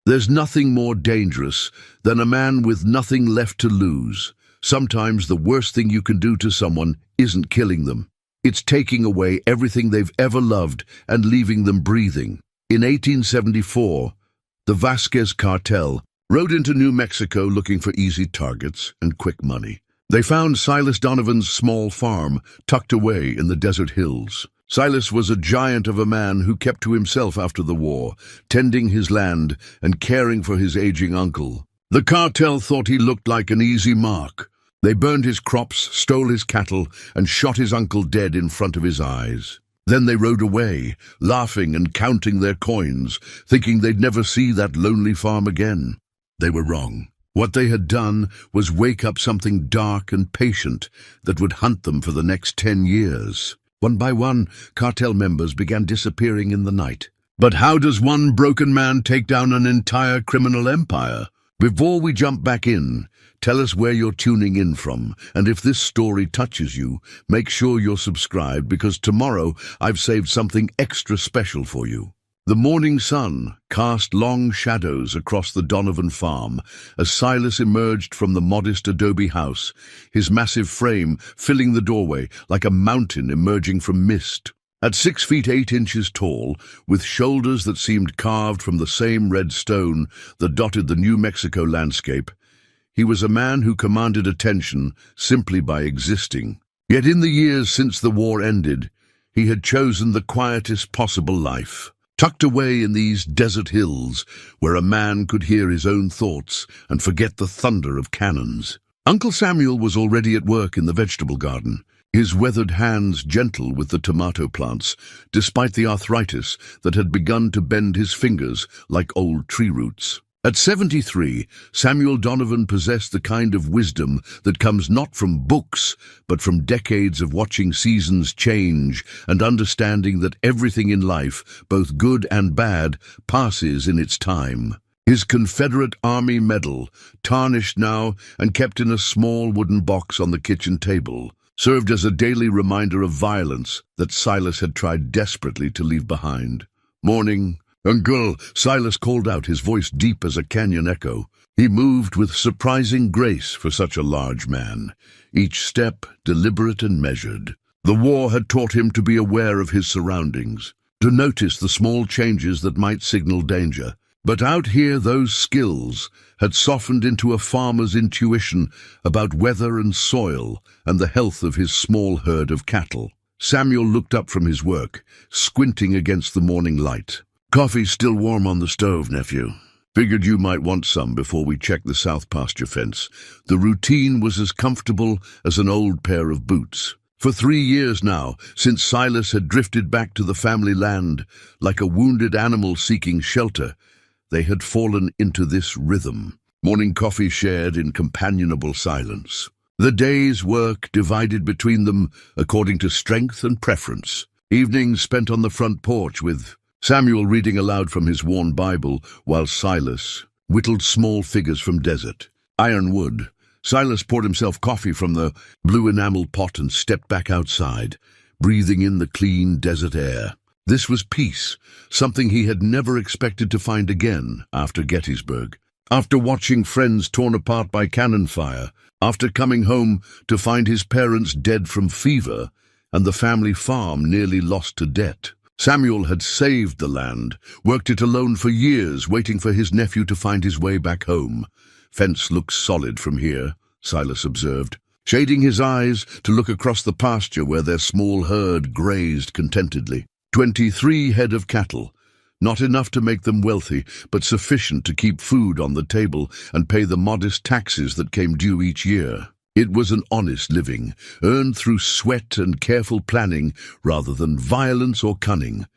There's nothing more dangerous than a man with nothing left to lose. Sometimes the worst thing you can do to someone isn't killing them. It's taking away everything they've ever loved and leaving them breathing. In 1874, the Vasquez Cartel rode into New Mexico looking for easy targets and quick money. They found Silas Donovan's small farm tucked away in the desert hills. Silas was a giant of a man who kept to himself after the war, tending his land and caring for his aging uncle. The cartel thought he looked like an easy mark. They burned his crops, stole his cattle, and shot his uncle dead in front of his eyes. Then they rode away, laughing and counting their coins, thinking they'd never see that lonely farm again. They were wrong. What they had done was wake up something dark and patient that would hunt them for the next 10 years. One by one, cartel members began disappearing in the night. But how does one broken man take down an entire criminal empire? Before we jump back in, tell us where you're tuning in from, and if this story touches you, make sure you're subscribed because tomorrow I've saved something extra special for you. The morning sun cast long shadows across the Donovan farm as Silas emerged from the modest adobe house, his massive frame filling the doorway like a mountain emerging from mist. At 6 feet 8 inches tall, with shoulders that seemed carved from the same red stone that dotted the New Mexico landscape, he was a man who commanded attention simply by existing. Yet in the years since the war ended, he had chosen the quietest possible life. Tucked away in these desert hills, where a man could hear his own thoughts and forget the thunder of cannons. Uncle Samuel was already at work in the vegetable garden, his weathered hands gentle with the tomato plants, despite the arthritis that had begun to bend his fingers like old tree roots. At 73, Samuel Donovan possessed the kind of wisdom that comes not from books, but from decades of watching seasons change and understanding that everything in life, both good and bad, passes in its time. His Confederate Army medal, tarnished now and kept in a small wooden box on the kitchen table, served as a daily reminder of violence that Silas had tried desperately to leave behind. Morning, "Uncle," Silas called out, his voice deep as a canyon echo. He moved with surprising grace for such a large man, each step deliberate and measured. The war had taught him to be aware of his surroundings, to notice the small changes that might signal danger. But out here those skills had softened into a farmer's intuition about weather and soil and the health of his small herd of cattle. Samuel looked up from his work, squinting against the morning light. "Coffee's still warm on the stove, nephew. Figured you might want some before we check the south pasture fence." The routine was as comfortable as an old pair of boots. For 3 years now, since Silas had drifted back to the family land, like a wounded animal seeking shelter, they had fallen into this rhythm. Morning coffee shared in companionable silence. The day's work divided between them according to strength and preference. Evenings spent on the front porch with Samuel reading aloud from his worn Bible, while Silas whittled small figures from desert. Ironwood. Silas poured himself coffee from the blue enamel pot and stepped back outside, breathing in the clean desert air. This was peace, something he had never expected to find again after Gettysburg. After watching friends torn apart by cannon fire, after coming home to find his parents dead from fever and the family farm nearly lost to debt. Samuel had saved the land, worked it alone for years, waiting for his nephew to find his way back home. "Fence looks solid from here," Silas observed, shading his eyes to look across the pasture where their small herd grazed contentedly. 23 head of cattle, not enough to make them wealthy, but sufficient to keep food on the table and pay the modest taxes that came due each year. It was an honest living, earned through sweat and careful planning rather than violence or cunning.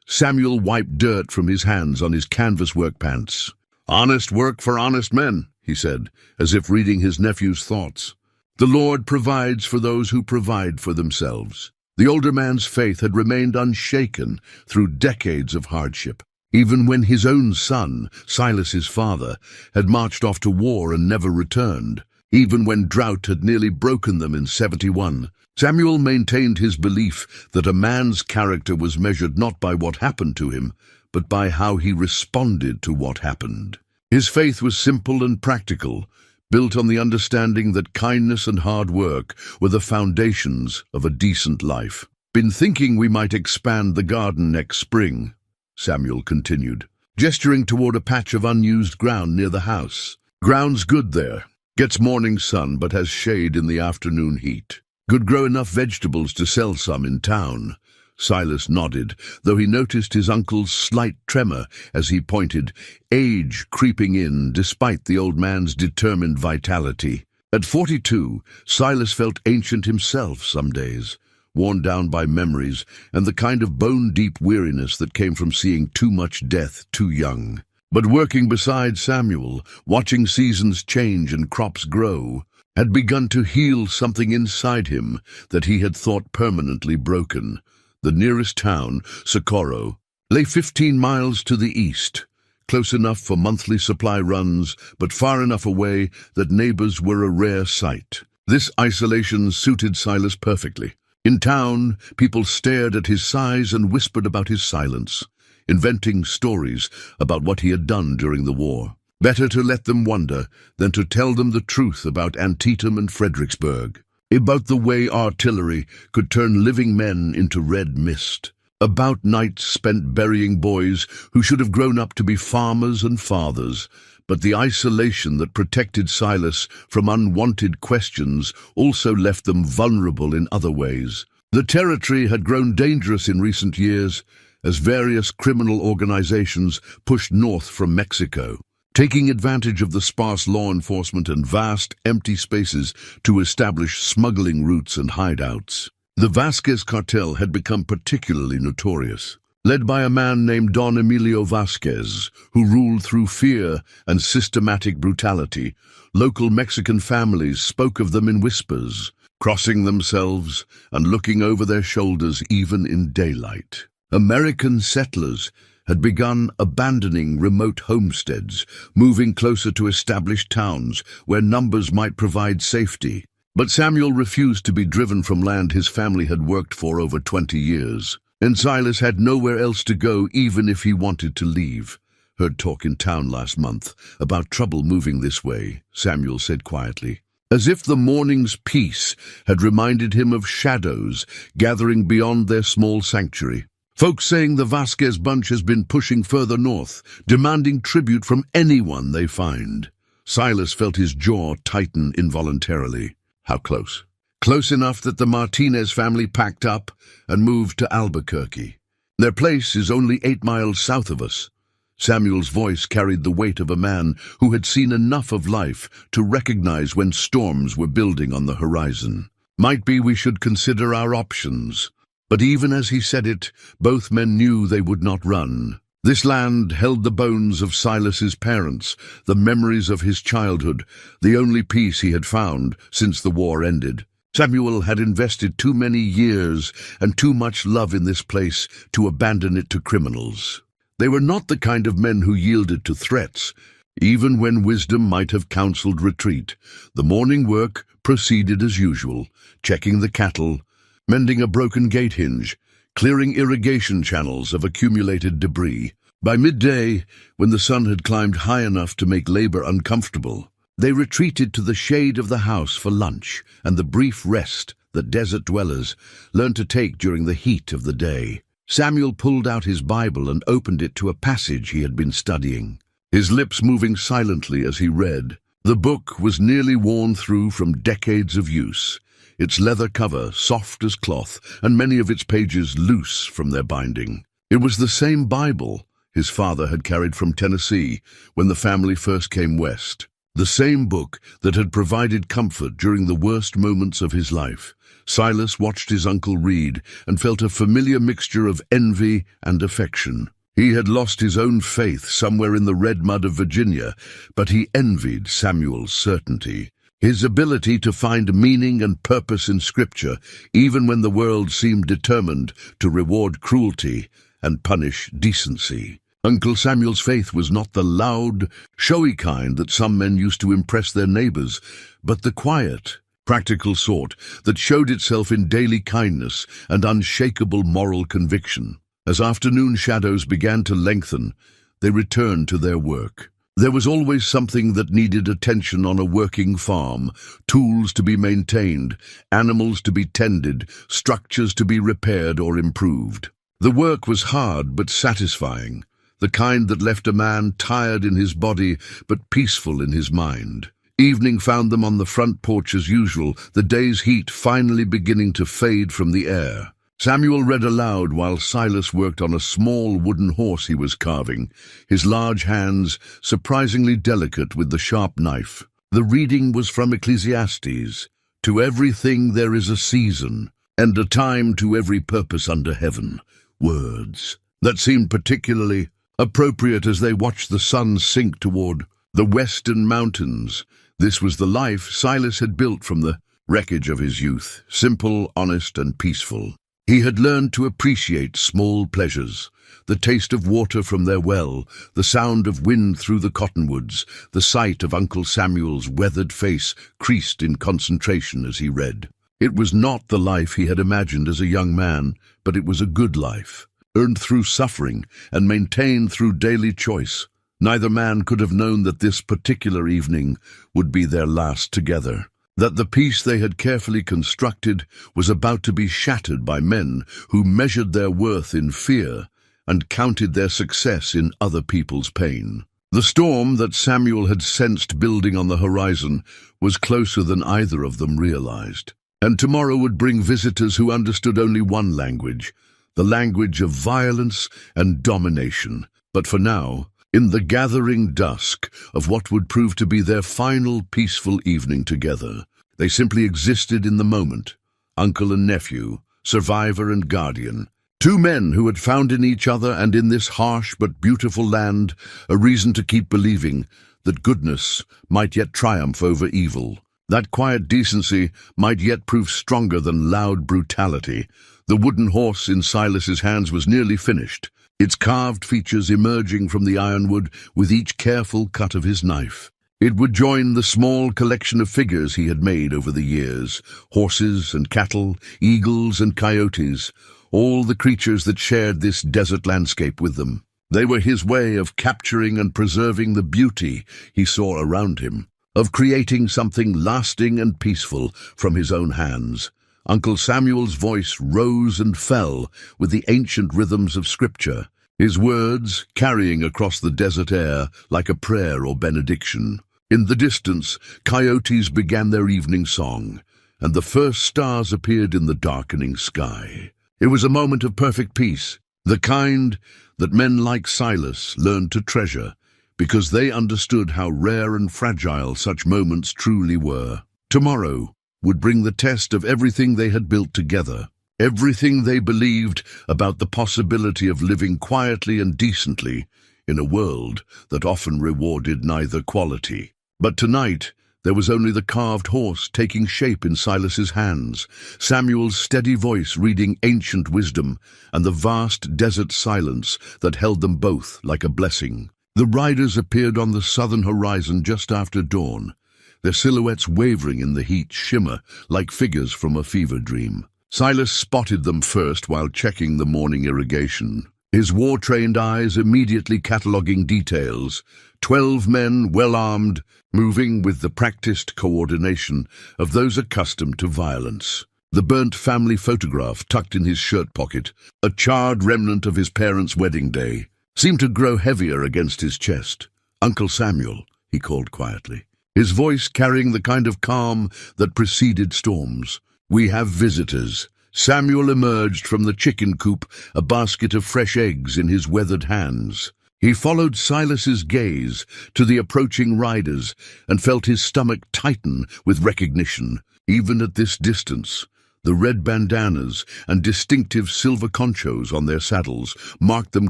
Samuel wiped dirt from his hands on his canvas work pants. "Honest work for honest men," he said, as if reading his nephew's thoughts. "The Lord provides for those who provide for themselves." The older man's faith had remained unshaken through decades of hardship. Even when his own son, Silas's father, had marched off to war and never returned. Even when drought had nearly broken them in 71, Samuel maintained his belief that a man's character was measured not by what happened to him, but by how he responded to what happened. His faith was simple and practical, built on the understanding that kindness and hard work were the foundations of a decent life. "Been thinking we might expand the garden next spring," Samuel continued, gesturing toward a patch of unused ground near the house. "Ground's good there. Gets morning sun but has shade in the afternoon heat. Could grow enough vegetables to sell some in town." Silas nodded, though he noticed his uncle's slight tremor as he pointed, age creeping in despite the old man's determined vitality. At 42, Silas felt ancient himself some days, worn down by memories and the kind of bone-deep weariness that came from seeing too much death too young. But working beside Samuel, watching seasons change and crops grow, had begun to heal something inside him that he had thought permanently broken. The nearest town, Socorro, lay 15 miles to the east, close enough for monthly supply runs, but far enough away that neighbors were a rare sight. This isolation suited Silas perfectly. In town, people stared at his size and whispered about his silence, inventing stories about what he had done during the war. Better to let them wonder than to tell them the truth about Antietam and Fredericksburg, about the way artillery could turn living men into red mist, about nights spent burying boys who should have grown up to be farmers and fathers. But the isolation that protected Silas from unwanted questions also left them vulnerable in other ways. The territory had grown dangerous in recent years as various criminal organizations pushed north from Mexico, taking advantage of the sparse law enforcement and vast, empty spaces to establish smuggling routes and hideouts. The Vasquez cartel had become particularly notorious, led by a man named Don Emilio Vasquez, who ruled through fear and systematic brutality. Local Mexican families spoke of them in whispers, crossing themselves and looking over their shoulders even in daylight. American settlers had begun abandoning remote homesteads, moving closer to established towns where numbers might provide safety. But Samuel refused to be driven from land his family had worked for over 20 years. And Silas had nowhere else to go even if he wanted to leave. "Heard talk in town last month about trouble moving this way," Samuel said quietly, as if the morning's peace had reminded him of shadows gathering beyond their small sanctuary. "Folks saying the Vasquez bunch has been pushing further north, demanding tribute from anyone they find." Silas felt his jaw tighten involuntarily. How close? Close enough that the Martinez family packed up and moved to Albuquerque. "Their place is only 8 miles south of us." Samuel's voice carried the weight of a man who had seen enough of life to recognize when storms were building on the horizon. "Might be we should consider our options." But even as he said it, both men knew they would not run. This land held the bones of Silas's parents, the memories of his childhood, the only peace he had found since the war ended. Samuel had invested too many years and too much love in this place to abandon it to criminals. They were not the kind of men who yielded to threats, even when wisdom might have counseled retreat. The morning work proceeded as usual, checking the cattle, mending a broken gate hinge, clearing irrigation channels of accumulated debris. By midday, when the sun had climbed high enough to make labor uncomfortable, they retreated to the shade of the house for lunch and the brief rest that desert dwellers learned to take during the heat of the day. Samuel pulled out his Bible and opened it to a passage he had been studying, his lips moving silently as he read. The book was nearly worn through from decades of use, its leather cover soft as cloth and many of its pages loose from their binding. It was the same Bible his father had carried from Tennessee when the family first came west. The same book that had provided comfort during the worst moments of his life. Silas watched his uncle read and felt a familiar mixture of envy and affection. He had lost his own faith somewhere in the red mud of Virginia, but he envied Samuel's certainty, his ability to find meaning and purpose in Scripture, even when the world seemed determined to reward cruelty and punish decency. Uncle Samuel's faith was not the loud, showy kind that some men used to impress their neighbors, but the quiet, practical sort that showed itself in daily kindness and unshakable moral conviction. As afternoon shadows began to lengthen, they returned to their work. There was always something that needed attention on a working farm: tools to be maintained, animals to be tended, structures to be repaired or improved. The work was hard but satisfying, the kind that left a man tired in his body but peaceful in his mind. Evening found them on the front porch as usual, the day's heat finally beginning to fade from the air. Samuel read aloud while Silas worked on a small wooden horse he was carving, his large hands surprisingly delicate with the sharp knife. The reading was from Ecclesiastes: "To everything there is a season, and a time to every purpose under heaven." Words that seemed particularly appropriate as they watched the sun sink toward the western mountains. This was the life Silas had built from the wreckage of his youth, simple, honest, and peaceful. He had learned to appreciate small pleasures: the taste of water from their well, the sound of wind through the cottonwoods, the sight of Uncle Samuel's weathered face creased in concentration as he read. It was not the life he had imagined as a young man, but it was a good life, earned through suffering and maintained through daily choice. Neither man could have known that this particular evening would be their last together, that the peace they had carefully constructed was about to be shattered by men who measured their worth in fear and counted their success in other people's pain. The storm that Samuel had sensed building on the horizon was closer than either of them realized, and tomorrow would bring visitors who understood only one language: the language of violence and domination. But for now, in the gathering dusk of what would prove to be their final peaceful evening together, they simply existed in the moment, uncle and nephew, survivor and guardian. Two men who had found in each other and in this harsh but beautiful land a reason to keep believing that goodness might yet triumph over evil, that quiet decency might yet prove stronger than loud brutality. The wooden horse in Silas's hands was nearly finished, its carved features emerging from the ironwood with each careful cut of his knife. It would join the small collection of figures he had made over the years: horses and cattle, eagles and coyotes, all the creatures that shared this desert landscape with them. They were his way of capturing and preserving the beauty he saw around him, of creating something lasting and peaceful from his own hands. Uncle Samuel's voice rose and fell with the ancient rhythms of Scripture, his words carrying across the desert air like a prayer or benediction. In the distance, coyotes began their evening song, and the first stars appeared in the darkening sky. It was a moment of perfect peace, the kind that men like Silas learned to treasure, because they understood how rare and fragile such moments truly were. Tomorrow would bring the test of everything they had built together, everything they believed about the possibility of living quietly and decently in a world that often rewarded neither quality. But tonight, there was only the carved horse taking shape in Silas's hands, Samuel's steady voice reading ancient wisdom, and the vast desert silence that held them both like a blessing. The riders appeared on the southern horizon just after dawn, their silhouettes wavering in the heat shimmer like figures from a fever dream. Silas spotted them first while checking the morning irrigation, his war-trained eyes immediately cataloguing details: 12 men, well-armed, moving with the practiced coordination of those accustomed to violence. The burnt family photograph tucked in his shirt pocket, a charred remnant of his parents' wedding day, seemed to grow heavier against his chest. "Uncle Samuel," he called quietly, his voice carrying the kind of calm that preceded storms. "We have visitors." Samuel emerged from the chicken coop, a basket of fresh eggs in his weathered hands. He followed Silas's gaze to the approaching riders and felt his stomach tighten with recognition. Even at this distance, the red bandanas and distinctive silver conchos on their saddles marked them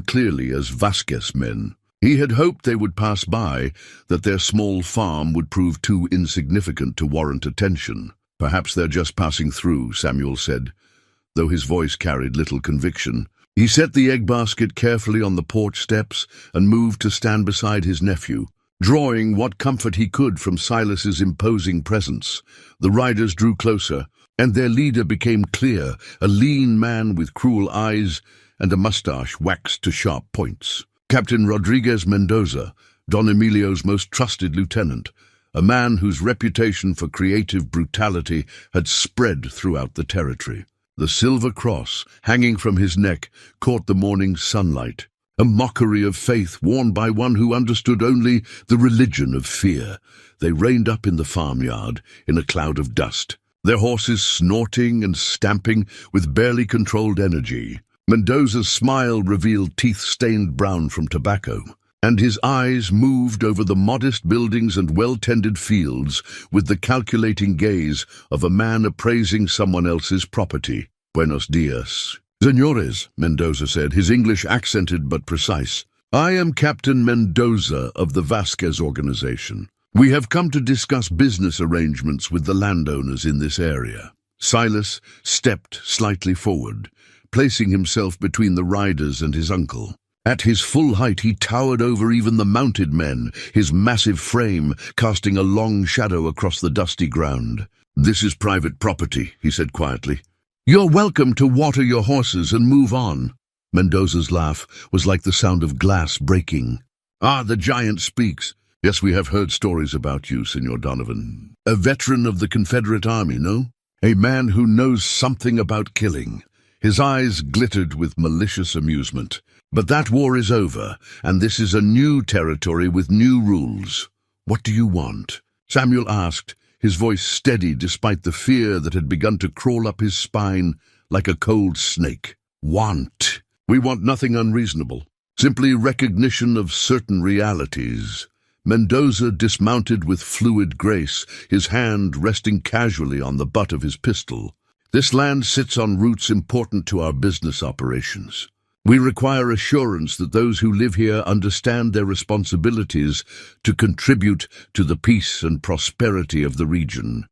clearly as Vasquez men. He had hoped they would pass by, that their small farm would prove too insignificant to warrant attention. "Perhaps they're just passing through," Samuel said, though his voice carried little conviction. He set the egg basket carefully on the porch steps and moved to stand beside his nephew, drawing what comfort he could from Silas's imposing presence. The riders drew closer, and their leader became clear, a lean man with cruel eyes and a mustache waxed to sharp points. Captain Rodriguez Mendoza, Don Emilio's most trusted lieutenant, a man whose reputation for creative brutality had spread throughout the territory. The silver cross, hanging from his neck, caught the morning sunlight, a mockery of faith worn by one who understood only the religion of fear. They reined up in the farmyard in a cloud of dust, their horses snorting and stamping with barely controlled energy. Mendoza's smile revealed teeth stained brown from tobacco, and his eyes moved over the modest buildings and well-tended fields with the calculating gaze of a man appraising someone else's property. "Buenos dias." "Señores," Mendoza said, his English accented but precise. "I am Captain Mendoza of the Vasquez organization. We have come to discuss business arrangements with the landowners in this area." Silas stepped slightly forward, placing himself between the riders and his uncle. At his full height, he towered over even the mounted men, his massive frame casting a long shadow across the dusty ground. "This is private property," he said quietly. "You're welcome to water your horses and move on." Mendoza's laugh was like the sound of glass breaking. "Ah, the giant speaks. Yes, we have heard stories about you, Senor Donovan. A veteran of the Confederate Army, no? A man who knows something about killing." His eyes glittered with malicious amusement. "But that war is over, and this is a new territory with new rules. What do you want?" Samuel asked, his voice steady despite the fear that had begun to crawl up his spine like a cold snake. "Want? We want nothing unreasonable. Simply recognition of certain realities." Mendoza dismounted with fluid grace, his hand resting casually on the butt of his pistol. "This land sits on roots important to our business operations. We require assurance that those who live here understand their responsibilities to contribute to the peace and prosperity of the region."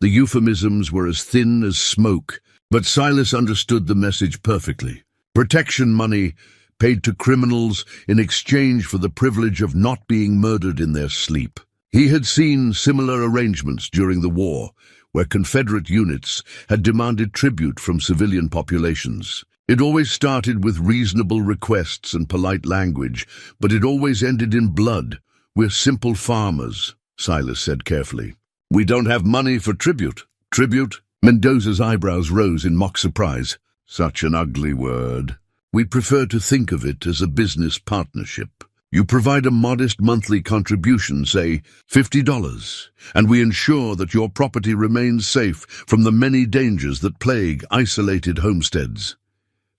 The euphemisms were as thin as smoke, but Silas understood the message perfectly. Protection money paid to criminals in exchange for the privilege of not being murdered in their sleep. He had seen similar arrangements during the war, where Confederate units had demanded tribute from civilian populations. It always started with reasonable requests and polite language, but it always ended in blood. "We're simple farmers," Silas said carefully. "We don't have money for tribute." "Tribute?" Mendoza's eyebrows rose in mock surprise. "Such an ugly word. We prefer to think of it as a business partnership. You provide a modest monthly contribution, say $50, and we ensure that your property remains safe from the many dangers that plague isolated homesteads."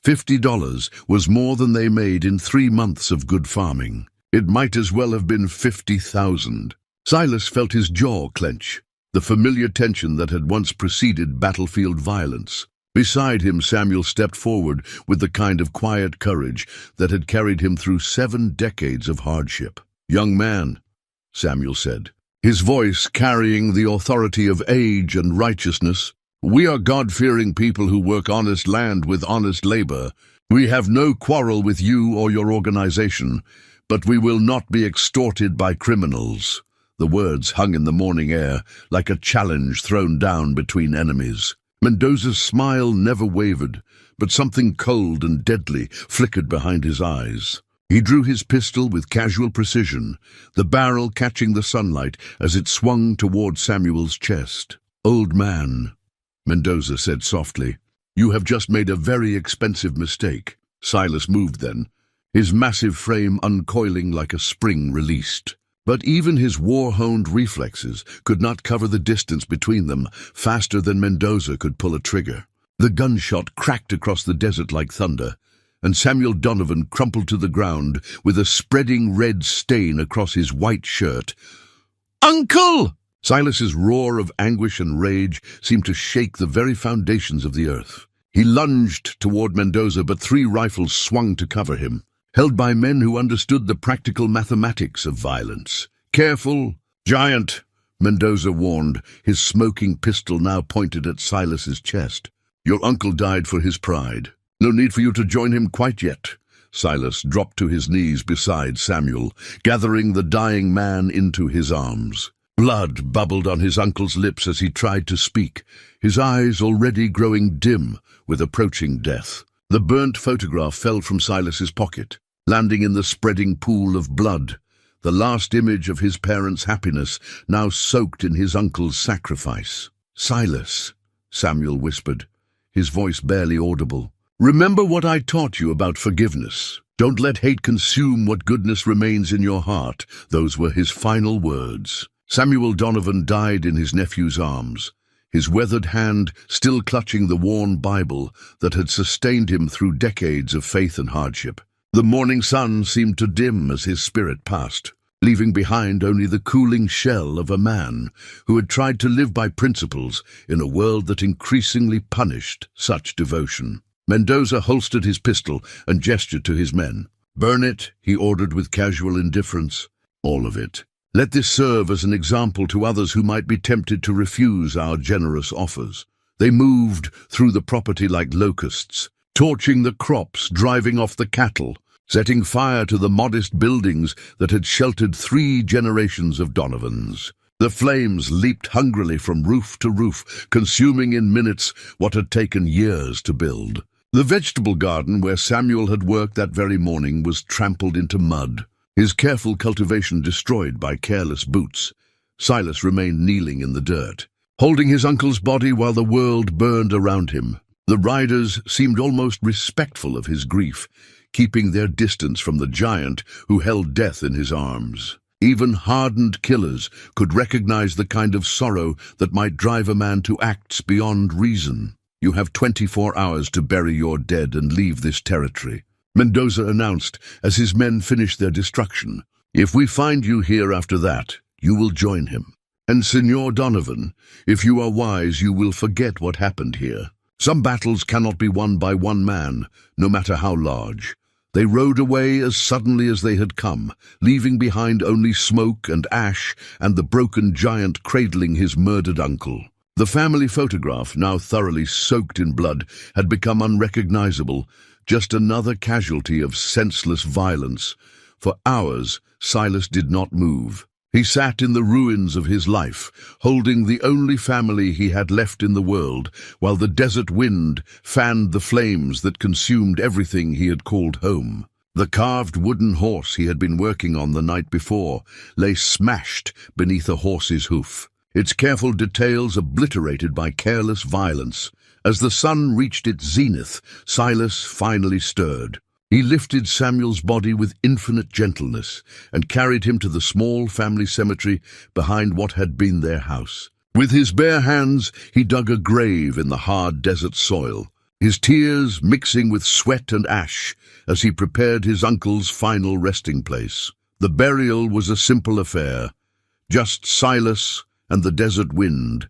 $50 was more than they made in 3 months of good farming. It might as well have been 50,000. Silas felt his jaw clench, the familiar tension that had once preceded battlefield violence. Beside him, Samuel stepped forward with the kind of quiet courage that had carried him through 7 decades of hardship. "Young man," Samuel said, his voice carrying the authority of age and righteousness, "we are God-fearing people who work honest land with honest labor. We have no quarrel with you or your organization, but we will not be extorted by criminals." The words hung in the morning air like a challenge thrown down between enemies. Mendoza's smile never wavered, but something cold and deadly flickered behind his eyes. He drew his pistol with casual precision, the barrel catching the sunlight as it swung toward Samuel's chest. "Old man," Mendoza said softly, "you have just made a very expensive mistake." Silas moved then, his massive frame uncoiling like a spring released. But even his war-honed reflexes could not cover the distance between them faster than Mendoza could pull a trigger. The gunshot cracked across the desert like thunder, and Samuel Donovan crumpled to the ground with a spreading red stain across his white shirt. "Uncle!" Silas's roar of anguish and rage seemed to shake the very foundations of the earth. He lunged toward Mendoza, but 3 rifles swung to cover him, held by men who understood the practical mathematics of violence. "Careful, giant," Mendoza warned, his smoking pistol now pointed at Silas's chest. "Your uncle died for his pride. No need for you to join him quite yet." Silas dropped to his knees beside Samuel, gathering the dying man into his arms. Blood bubbled on his uncle's lips as he tried to speak, his eyes already growing dim with approaching death. The burnt photograph fell from Silas's pocket, landing in the spreading pool of blood, the last image of his parents' happiness now soaked in his uncle's sacrifice. "Silas," Samuel whispered, his voice barely audible, "remember what I taught you about forgiveness. Don't let hate consume what goodness remains in your heart." Those were his final words. Samuel Donovan died in his nephew's arms, his weathered hand still clutching the worn Bible that had sustained him through decades of faith and hardship. The morning sun seemed to dim as his spirit passed, leaving behind only the cooling shell of a man who had tried to live by principles in a world that increasingly punished such devotion. Mendoza holstered his pistol and gestured to his men. "Burn it," he ordered with casual indifference. "All of it. Let this serve as an example to others who might be tempted to refuse our generous offers." They moved through the property like locusts, torching the crops, driving off the cattle, setting fire to the modest buildings that had sheltered 3 generations of Donovans. The flames leaped hungrily from roof to roof, consuming in minutes what had taken years to build. The vegetable garden where Samuel had worked that very morning was trampled into mud, his careful cultivation destroyed by careless boots. Silas remained kneeling in the dirt, holding his uncle's body while the world burned around him. The riders seemed almost respectful of his grief, keeping their distance from the giant who held death in his arms. Even hardened killers could recognize the kind of sorrow that might drive a man to acts beyond reason. "You have 24 hours to bury your dead and leave this territory," Mendoza announced as his men finished their destruction. "If we find you here after that, you will join him. And Senor Donovan, if you are wise, you will forget what happened here. Some battles cannot be won by one man, no matter how large." They rode away as suddenly as they had come, leaving behind only smoke and ash and the broken giant cradling his murdered uncle. The family photograph, now thoroughly soaked in blood, had become unrecognizable, just another casualty of senseless violence. For hours, Silas did not move. He sat in the ruins of his life, holding the only family he had left in the world, while the desert wind fanned the flames that consumed everything he had called home. The carved wooden horse he had been working on the night before lay smashed beneath a horse's hoof, its careful details obliterated by careless violence. As the sun reached its zenith, Silas finally stirred. He lifted Samuel's body with infinite gentleness and carried him to the small family cemetery behind what had been their house. With his bare hands, he dug a grave in the hard desert soil, his tears mixing with sweat and ash as he prepared his uncle's final resting place. The burial was a simple affair, just Silas and the desert wind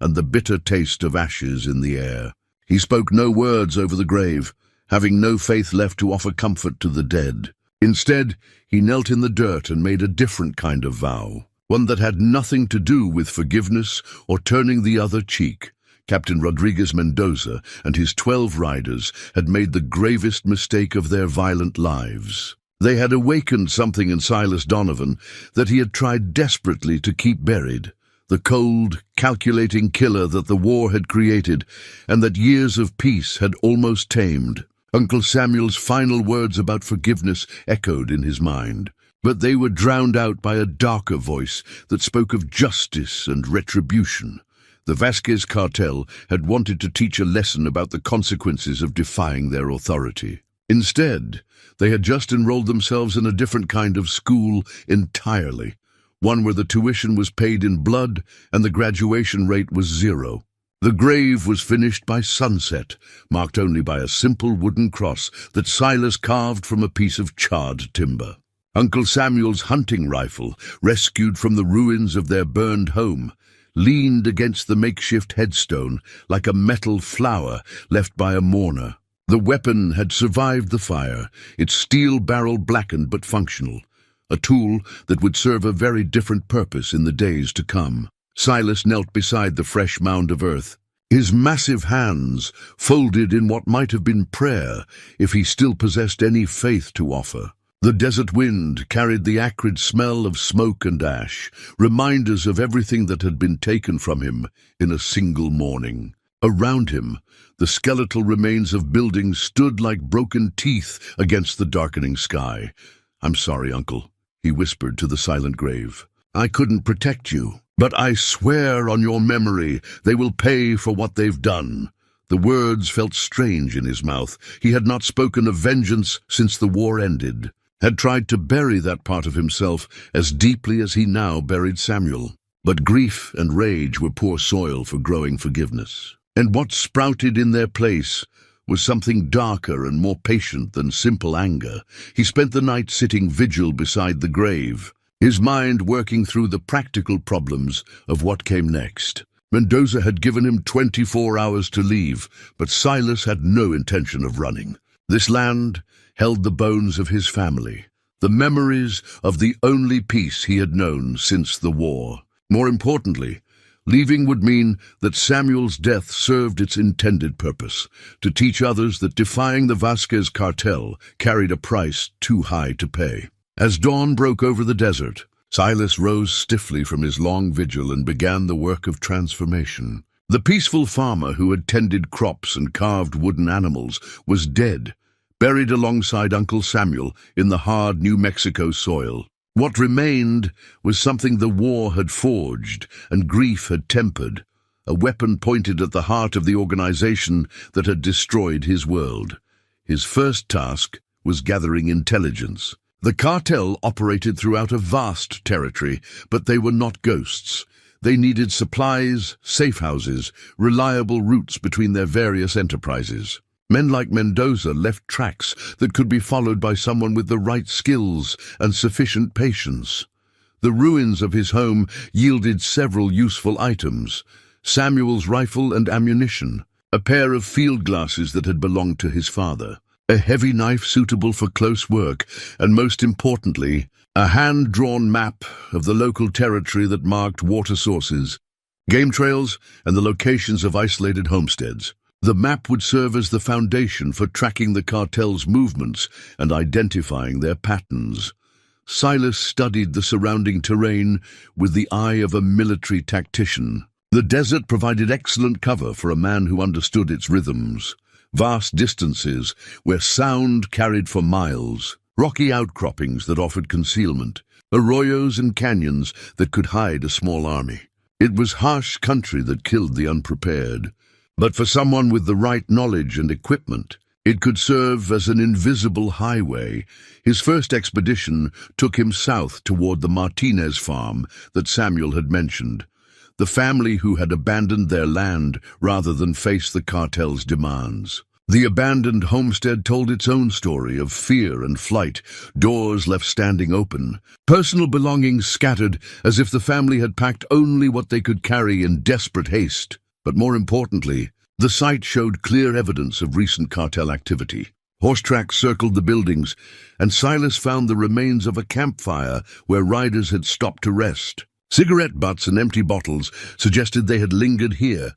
and the bitter taste of ashes in the air. He spoke no words over the grave, having no faith left to offer comfort to the dead. Instead, he knelt in the dirt and made a different kind of vow, one that had nothing to do with forgiveness or turning the other cheek. Captain Rodriguez Mendoza and his 12 riders had made the gravest mistake of their violent lives. They had awakened something in Silas Donovan that he had tried desperately to keep buried, the cold, calculating killer that the war had created and that years of peace had almost tamed. Uncle Samuel's final words about forgiveness echoed in his mind, but they were drowned out by a darker voice that spoke of justice and retribution. The Vasquez cartel had wanted to teach a lesson about the consequences of defying their authority. Instead, they had just enrolled themselves in a different kind of school entirely, one where the tuition was paid in blood and the graduation rate was 0. The grave was finished by sunset, marked only by a simple wooden cross that Silas carved from a piece of charred timber. Uncle Samuel's hunting rifle, rescued from the ruins of their burned home, leaned against the makeshift headstone like a metal flower left by a mourner. The weapon had survived the fire, its steel barrel blackened but functional, a tool that would serve a very different purpose in the days to come. Silas knelt beside the fresh mound of earth, his massive hands folded in what might have been prayer if he still possessed any faith to offer. The desert wind carried the acrid smell of smoke and ash, reminders of everything that had been taken from him in a single morning. Around him, the skeletal remains of buildings stood like broken teeth against the darkening sky. "I'm sorry, Uncle," he whispered to the silent grave. "I couldn't protect you, but I swear on your memory they will pay for what they've done." The words felt strange in his mouth. He had not spoken of vengeance since the war ended, had tried to bury that part of himself as deeply as he now buried Samuel. But grief and rage were poor soil for growing forgiveness. And what sprouted in their place was something darker and more patient than simple anger. He spent the night sitting vigil beside the grave, his mind working through the practical problems of what came next. Mendoza had given him 24 hours to leave, but Silas had no intention of running. This land held the bones of his family, the memories of the only peace he had known since the war. More importantly, leaving would mean that Samuel's death served its intended purpose, to teach others that defying the Vasquez cartel carried a price too high to pay. As dawn broke over the desert, Silas rose stiffly from his long vigil and began the work of transformation. The peaceful farmer who had tended crops and carved wooden animals was dead, buried alongside Uncle Samuel in the hard New Mexico soil. What remained was something the war had forged and grief had tempered, a weapon pointed at the heart of the organization that had destroyed his world. His first task was gathering intelligence. The cartel operated throughout a vast territory, but they were not ghosts. They needed supplies, safe houses, reliable routes between their various enterprises. Men like Mendoza left tracks that could be followed by someone with the right skills and sufficient patience. The ruins of his home yielded several useful items: Samuel's rifle and ammunition, a pair of field glasses that had belonged to his father, a heavy knife suitable for close work, and most importantly, a hand-drawn map of the local territory that marked water sources, game trails, and the locations of isolated homesteads. The map would serve as the foundation for tracking the cartel's movements and identifying their patterns. Silas studied the surrounding terrain with the eye of a military tactician. The desert provided excellent cover for a man who understood its rhythms. Vast distances where sound carried for miles, rocky outcroppings that offered concealment, arroyos and canyons that could hide a small army. It was harsh country that killed the unprepared. But for someone with the right knowledge and equipment, it could serve as an invisible highway. His first expedition took him south toward the Martinez farm that Samuel had mentioned, the family who had abandoned their land rather than face the cartel's demands. The abandoned homestead told its own story of fear and flight, doors left standing open, personal belongings scattered as if the family had packed only what they could carry in desperate haste. But more importantly, the site showed clear evidence of recent cartel activity. Horse tracks circled the buildings, and Silas found the remains of a campfire where riders had stopped to rest. Cigarette butts and empty bottles suggested they had lingered here,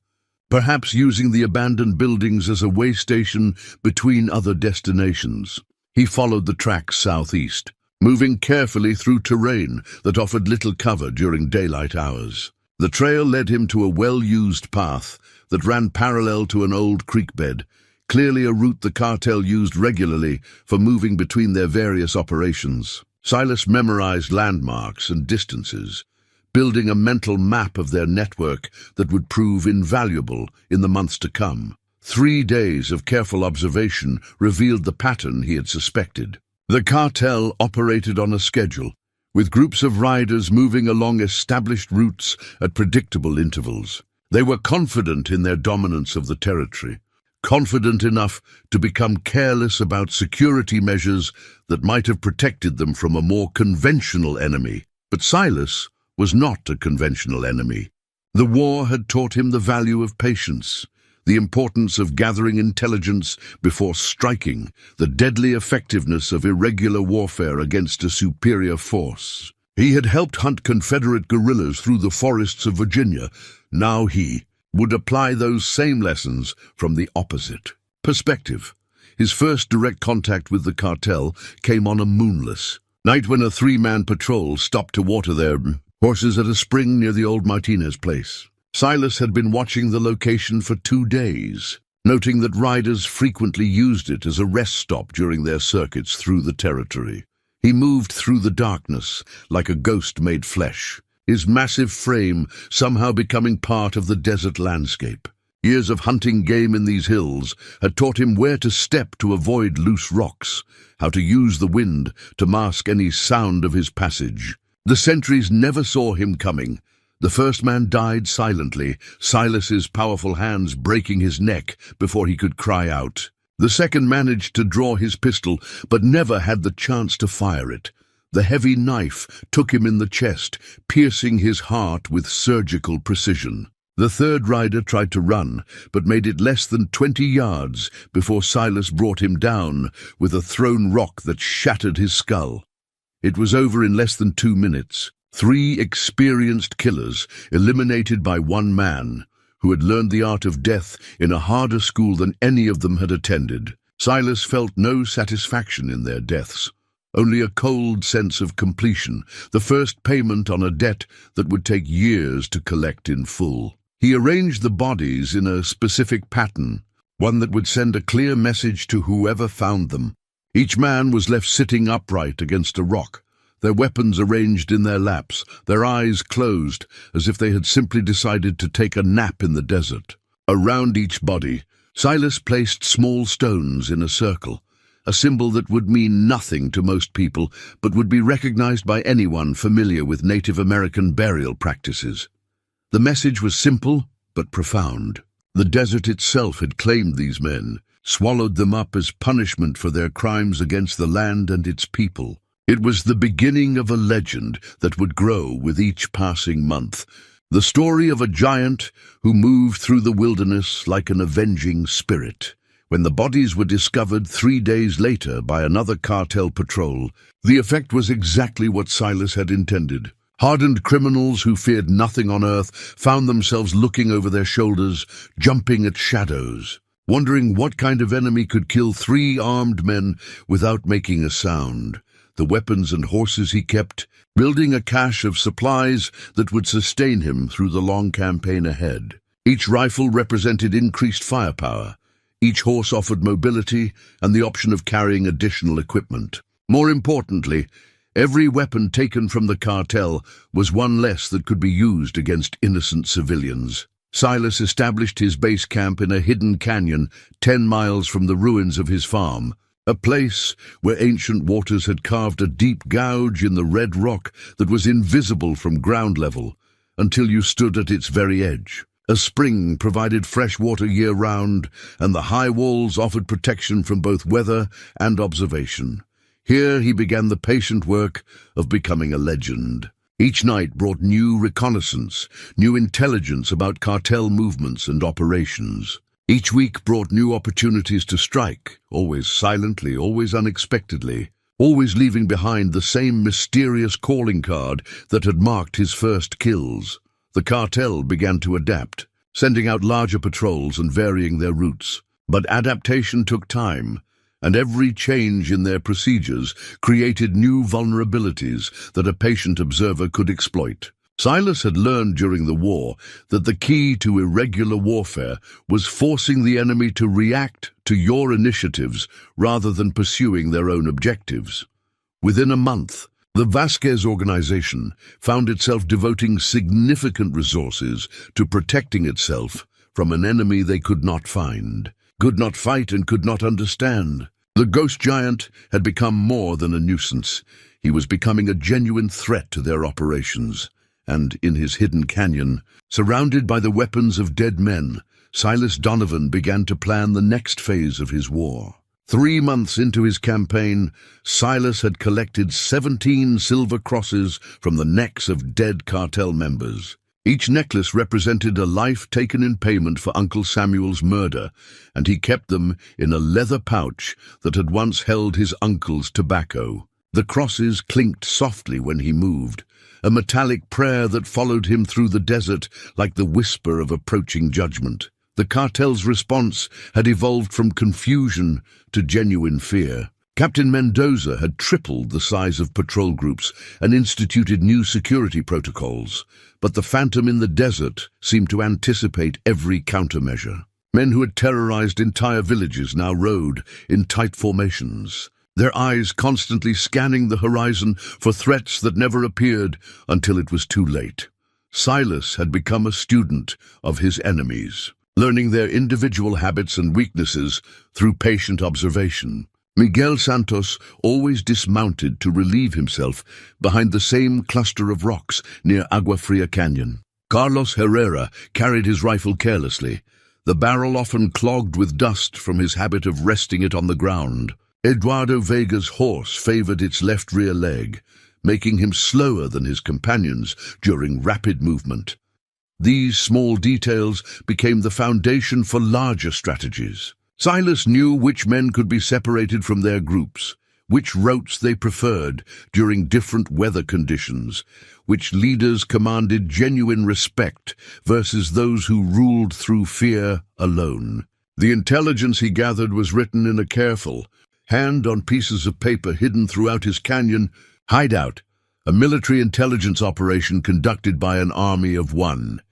perhaps using the abandoned buildings as a way station between other destinations. He followed the tracks southeast, moving carefully through terrain that offered little cover during daylight hours. The trail led him to a well-used path that ran parallel to an old creek bed, clearly a route the cartel used regularly for moving between their various operations. Silas memorized landmarks and distances, building a mental map of their network that would prove invaluable in the months to come. 3 days of careful observation revealed the pattern he had suspected. The cartel operated on a schedule, with groups of riders moving along established routes at predictable intervals. They were confident in their dominance of the territory, confident enough to become careless about security measures that might have protected them from a more conventional enemy. But Silas was not a conventional enemy. The war had taught him the value of patience, the importance of gathering intelligence before striking, the deadly effectiveness of irregular warfare against a superior force. He had helped hunt Confederate guerrillas through the forests of Virginia. Now he would apply those same lessons from the opposite perspective. His first direct contact with the cartel came on a moonless night when a 3-man patrol stopped to water their horses at a spring near the old Martinez place. Silas had been watching the location for 2 days, noting that riders frequently used it as a rest stop during their circuits through the territory. He moved through the darkness like a ghost made flesh, his massive frame somehow becoming part of the desert landscape. Years of hunting game in these hills had taught him where to step to avoid loose rocks, how to use the wind to mask any sound of his passage. The sentries never saw him coming. The first man died silently, Silas's powerful hands breaking his neck before he could cry out. The second managed to draw his pistol, but never had the chance to fire it. The heavy knife took him in the chest, piercing his heart with surgical precision. The third rider tried to run, but made it less than 20 yards before Silas brought him down with a thrown rock that shattered his skull. It was over in less than 2 minutes. 3 experienced killers eliminated by one man, who had learned the art of death in a harder school than any of them had attended. Silas felt no satisfaction in their deaths, only a cold sense of completion, the first payment on a debt that would take years to collect in full. He arranged the bodies in a specific pattern, one that would send a clear message to whoever found them. Each man was left sitting upright against a rock, their weapons arranged in their laps, their eyes closed, as if they had simply decided to take a nap in the desert. Around each body, Silas placed small stones in a circle, a symbol that would mean nothing to most people, but would be recognized by anyone familiar with Native American burial practices. The message was simple, but profound. The desert itself had claimed these men, swallowed them up as punishment for their crimes against the land and its people. It was the beginning of a legend that would grow with each passing month. The story of a giant who moved through the wilderness like an avenging spirit. When the bodies were discovered 3 days later by another cartel patrol, the effect was exactly what Silas had intended. Hardened criminals who feared nothing on earth found themselves looking over their shoulders, jumping at shadows, wondering what kind of enemy could kill 3 armed men without making a sound. The weapons and horses he kept, building a cache of supplies that would sustain him through the long campaign ahead. Each rifle represented increased firepower. Each horse offered mobility and the option of carrying additional equipment. More importantly, every weapon taken from the cartel was one less that could be used against innocent civilians. Silas established his base camp in a hidden canyon 10 miles from the ruins of his farm, a place where ancient waters had carved a deep gouge in the red rock that was invisible from ground level until you stood at its very edge. A spring provided fresh water year-round, and the high walls offered protection from both weather and observation. Here he began the patient work of becoming a legend. Each night brought new reconnaissance, new intelligence about cartel movements and operations. Each week brought new opportunities to strike, always silently, always unexpectedly, always leaving behind the same mysterious calling card that had marked his first kills. The cartel began to adapt, sending out larger patrols and varying their routes. But adaptation took time, and every change in their procedures created new vulnerabilities that a patient observer could exploit. Silas had learned during the war that the key to irregular warfare was forcing the enemy to react to your initiatives rather than pursuing their own objectives. Within a month, the Vasquez organization found itself devoting significant resources to protecting itself from an enemy they could not find, could not fight, and could not understand. The ghost giant had become more than a nuisance. He was becoming a genuine threat to their operations. And in his hidden canyon, surrounded by the weapons of dead men, Silas Donovan began to plan the next phase of his war. 3 months into his campaign, Silas had collected 17 silver crosses from the necks of dead cartel members. Each necklace represented a life taken in payment for Uncle Samuel's murder, and he kept them in a leather pouch that had once held his uncle's tobacco. The crosses clinked softly when he moved, a metallic prayer that followed him through the desert like the whisper of approaching judgment. The cartel's response had evolved from confusion to genuine fear. Captain Mendoza had tripled the size of patrol groups and instituted new security protocols, but the phantom in the desert seemed to anticipate every countermeasure. Men who had terrorized entire villages now rode in tight formations, their eyes constantly scanning the horizon for threats that never appeared until it was too late. Silas had become a student of his enemies, learning their individual habits and weaknesses through patient observation. Miguel Santos always dismounted to relieve himself behind the same cluster of rocks near Agua Fria Canyon. Carlos Herrera carried his rifle carelessly, the barrel often clogged with dust from his habit of resting it on the ground. Eduardo Vega's horse favored its left rear leg, making him slower than his companions during rapid movement. These small details became the foundation for larger strategies. Silas knew which men could be separated from their groups, which routes they preferred during different weather conditions, which leaders commanded genuine respect versus those who ruled through fear alone. The intelligence he gathered was written in a careful, hand on pieces of paper hidden throughout his canyon hideout, a military intelligence operation conducted by an army of one.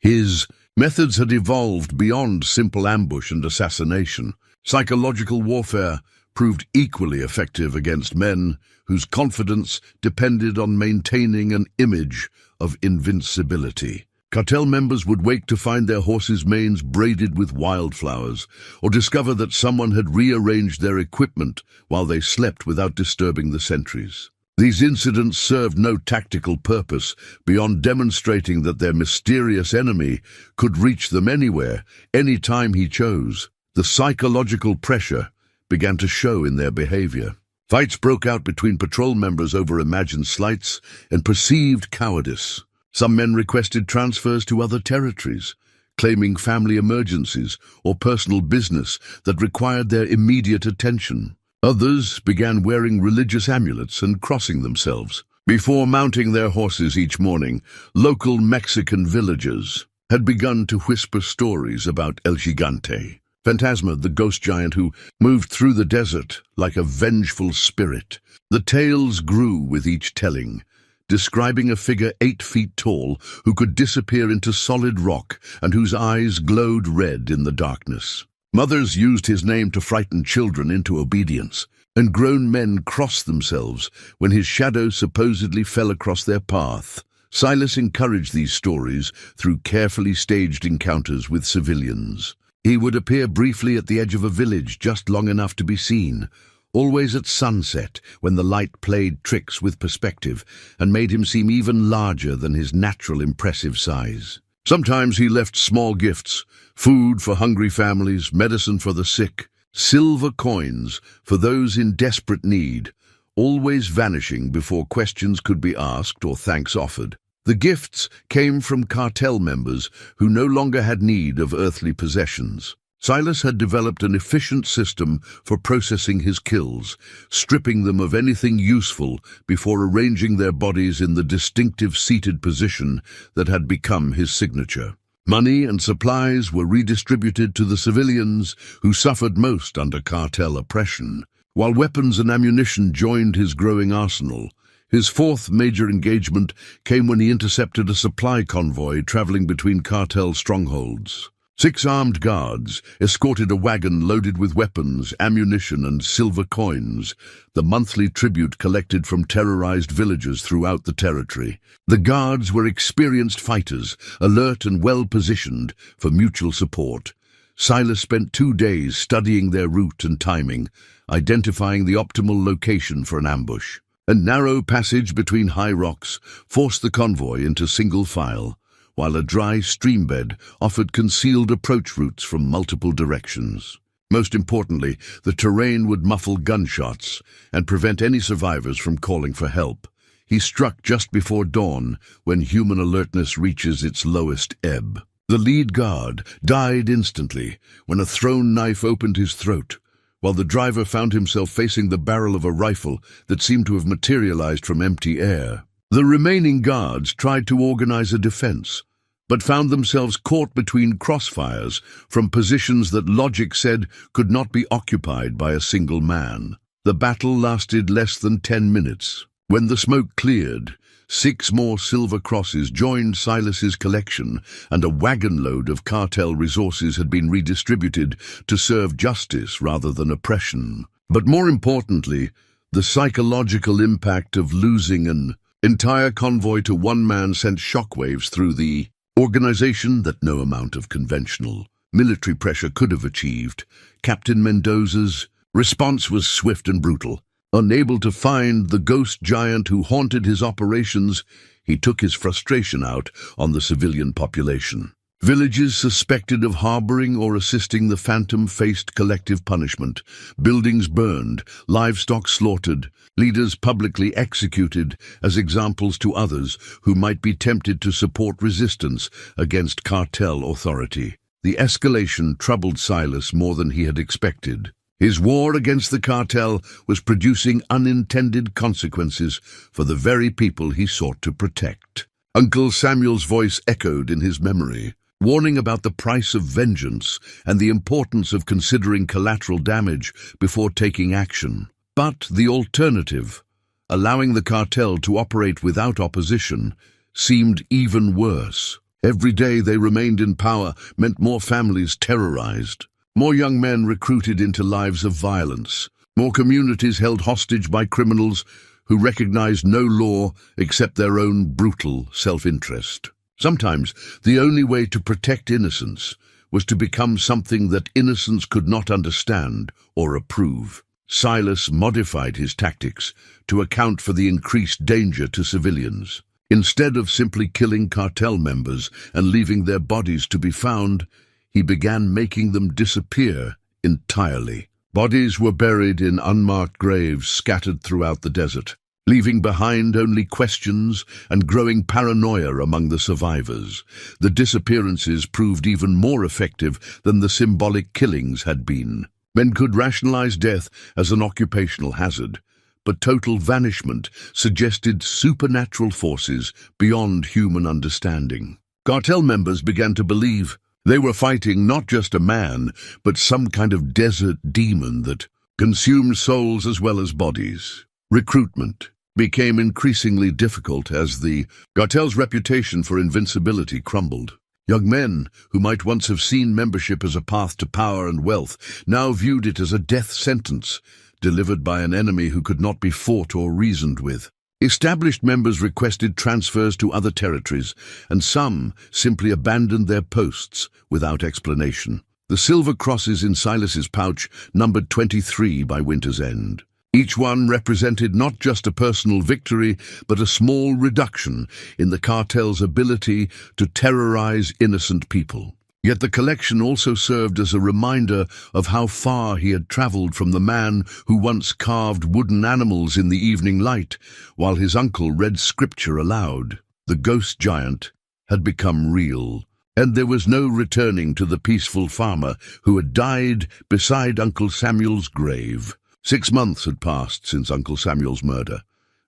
His methods had evolved beyond simple ambush and assassination. Psychological warfare proved equally effective against men whose confidence depended on maintaining an image of invincibility. Cartel members would wake to find their horses' manes braided with wildflowers, or discover that someone had rearranged their equipment while they slept without disturbing the sentries. These incidents served no tactical purpose beyond demonstrating that their mysterious enemy could reach them anywhere, any time he chose. The psychological pressure began to show in their behavior. Fights broke out between patrol members over imagined slights and perceived cowardice. Some men requested transfers to other territories, claiming family emergencies or personal business that required their immediate attention. Others began wearing religious amulets and crossing themselves. Before mounting their horses each morning, local Mexican villagers had begun to whisper stories about El Gigante, Phantasma, the ghost giant who moved through the desert like a vengeful spirit. The tales grew with each telling, describing a figure 8 feet tall who could disappear into solid rock and whose eyes glowed red in the darkness. Mothers used his name to frighten children into obedience, and grown men crossed themselves when his shadow supposedly fell across their path. Silas encouraged these stories through carefully staged encounters with civilians. He would appear briefly at the edge of a village just long enough to be seen, always at sunset when the light played tricks with perspective and made him seem even larger than his natural impressive size. Sometimes he left small gifts, food for hungry families, medicine for the sick, silver coins for those in desperate need, always vanishing before questions could be asked or thanks offered. The gifts came from cartel members who no longer had need of earthly possessions. Silas had developed an efficient system for processing his kills, stripping them of anything useful before arranging their bodies in the distinctive seated position that had become his signature. Money and supplies were redistributed to the civilians who suffered most under cartel oppression, while weapons and ammunition joined his growing arsenal. His fourth major engagement came when he intercepted a supply convoy traveling between cartel strongholds. 6 armed guards escorted a wagon loaded with weapons, ammunition, and silver coins, the monthly tribute collected from terrorized villagers throughout the territory. The guards were experienced fighters, alert and well-positioned for mutual support. Silas spent 2 days studying their route and timing, identifying the optimal location for an ambush. A narrow passage between high rocks forced the convoy into single file, while a dry streambed offered concealed approach routes from multiple directions. Most importantly, the terrain would muffle gunshots and prevent any survivors from calling for help. He struck just before dawn, when human alertness reaches its lowest ebb. The lead guard died instantly when a thrown knife opened his throat, while the driver found himself facing the barrel of a rifle that seemed to have materialized from empty air. The remaining guards tried to organize a defense, but found themselves caught between crossfires from positions that logic said could not be occupied by a single man. The battle lasted less than 10 minutes. When the smoke cleared, 6 more silver crosses joined Silas's collection, and a wagon load of cartel resources had been redistributed to serve justice rather than oppression. But more importantly, the psychological impact of losing an entire convoy to one man sent shockwaves through the organization that no amount of conventional military pressure could have achieved. Captain Mendoza's response was swift and brutal. Unable to find the ghost giant who haunted his operations, he took his frustration out on the civilian population. Villages suspected of harboring or assisting the phantom faced collective punishment. Buildings burned, livestock slaughtered, leaders publicly executed as examples to others who might be tempted to support resistance against cartel authority. The escalation troubled Silas more than he had expected. His war against the cartel was producing unintended consequences for the very people he sought to protect. Uncle Samuel's voice echoed in his memory, warning about the price of vengeance and the importance of considering collateral damage before taking action. But the alternative, allowing the cartel to operate without opposition, seemed even worse. Every day they remained in power meant more families terrorized. More young men recruited into lives of violence. More communities held hostage by criminals who recognized no law except their own brutal self-interest. Sometimes the only way to protect innocence was to become something that innocence could not understand or approve. Silas modified his tactics to account for the increased danger to civilians. Instead of simply killing cartel members and leaving their bodies to be found, he began making them disappear entirely. Bodies were buried in unmarked graves scattered throughout the desert, leaving behind only questions and growing paranoia among the survivors. The disappearances proved even more effective than the symbolic killings had been. Men could rationalize death as an occupational hazard, but total vanishment suggested supernatural forces beyond human understanding. Cartel members began to believe they were fighting not just a man, but some kind of desert demon that consumed souls as well as bodies. Recruitment became increasingly difficult as the cartel's reputation for invincibility crumbled. Young men, who might once have seen membership as a path to power and wealth, now viewed it as a death sentence, delivered by an enemy who could not be fought or reasoned with. Established members requested transfers to other territories, and some simply abandoned their posts without explanation. The silver crosses in Silas's pouch numbered 23 by winter's end. Each one represented not just a personal victory, but a small reduction in the cartel's ability to terrorize innocent people. Yet the collection also served as a reminder of how far he had traveled from the man who once carved wooden animals in the evening light, while his uncle read scripture aloud. The ghost giant had become real, and there was no returning to the peaceful farmer who had died beside Uncle Samuel's grave. 6 months had passed since Uncle Samuel's murder,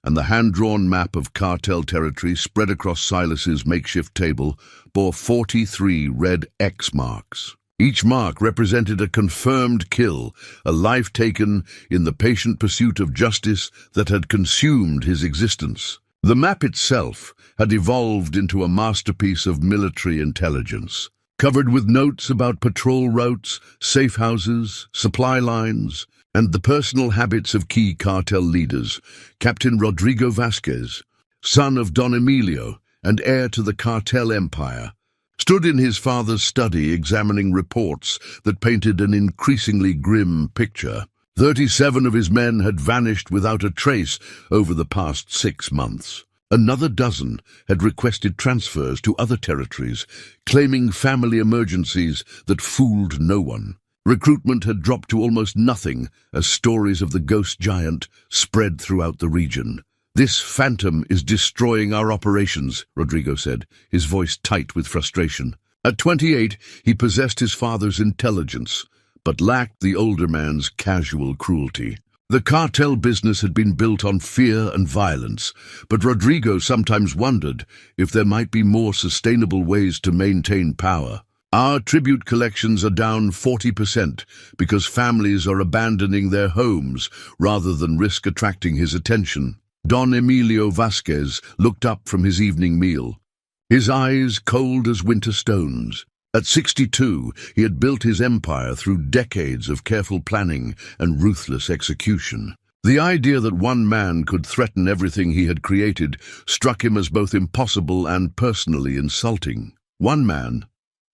and the hand-drawn map of cartel territory spread across Silas's makeshift table bore 43 red X marks. Each mark represented a confirmed kill, a life taken in the patient pursuit of justice that had consumed his existence. The map itself had evolved into a masterpiece of military intelligence, covered with notes about patrol routes, safe houses, supply lines, and the personal habits of key cartel leaders. Captain Rodrigo Vasquez, son of Don Emilio and heir to the cartel empire, stood in his father's study examining reports that painted an increasingly grim picture. 37 of his men had vanished without a trace over the past 6 months. Another dozen had requested transfers to other territories, claiming family emergencies that fooled no one. Recruitment had dropped to almost nothing as stories of the ghost giant spread throughout the region. "This phantom is destroying our operations," Rodrigo said, his voice tight with frustration. At 28, he possessed his father's intelligence, but lacked the older man's casual cruelty. The cartel business had been built on fear and violence, but Rodrigo sometimes wondered if there might be more sustainable ways to maintain power. Our tribute collections are down 40% because families are abandoning their homes rather than risk attracting his attention. Don Emilio Vasquez looked up from his evening meal, his eyes cold as winter stones. At 62, he had built his empire through decades of careful planning and ruthless execution. The idea that one man could threaten everything he had created struck him as both impossible and personally insulting. One man,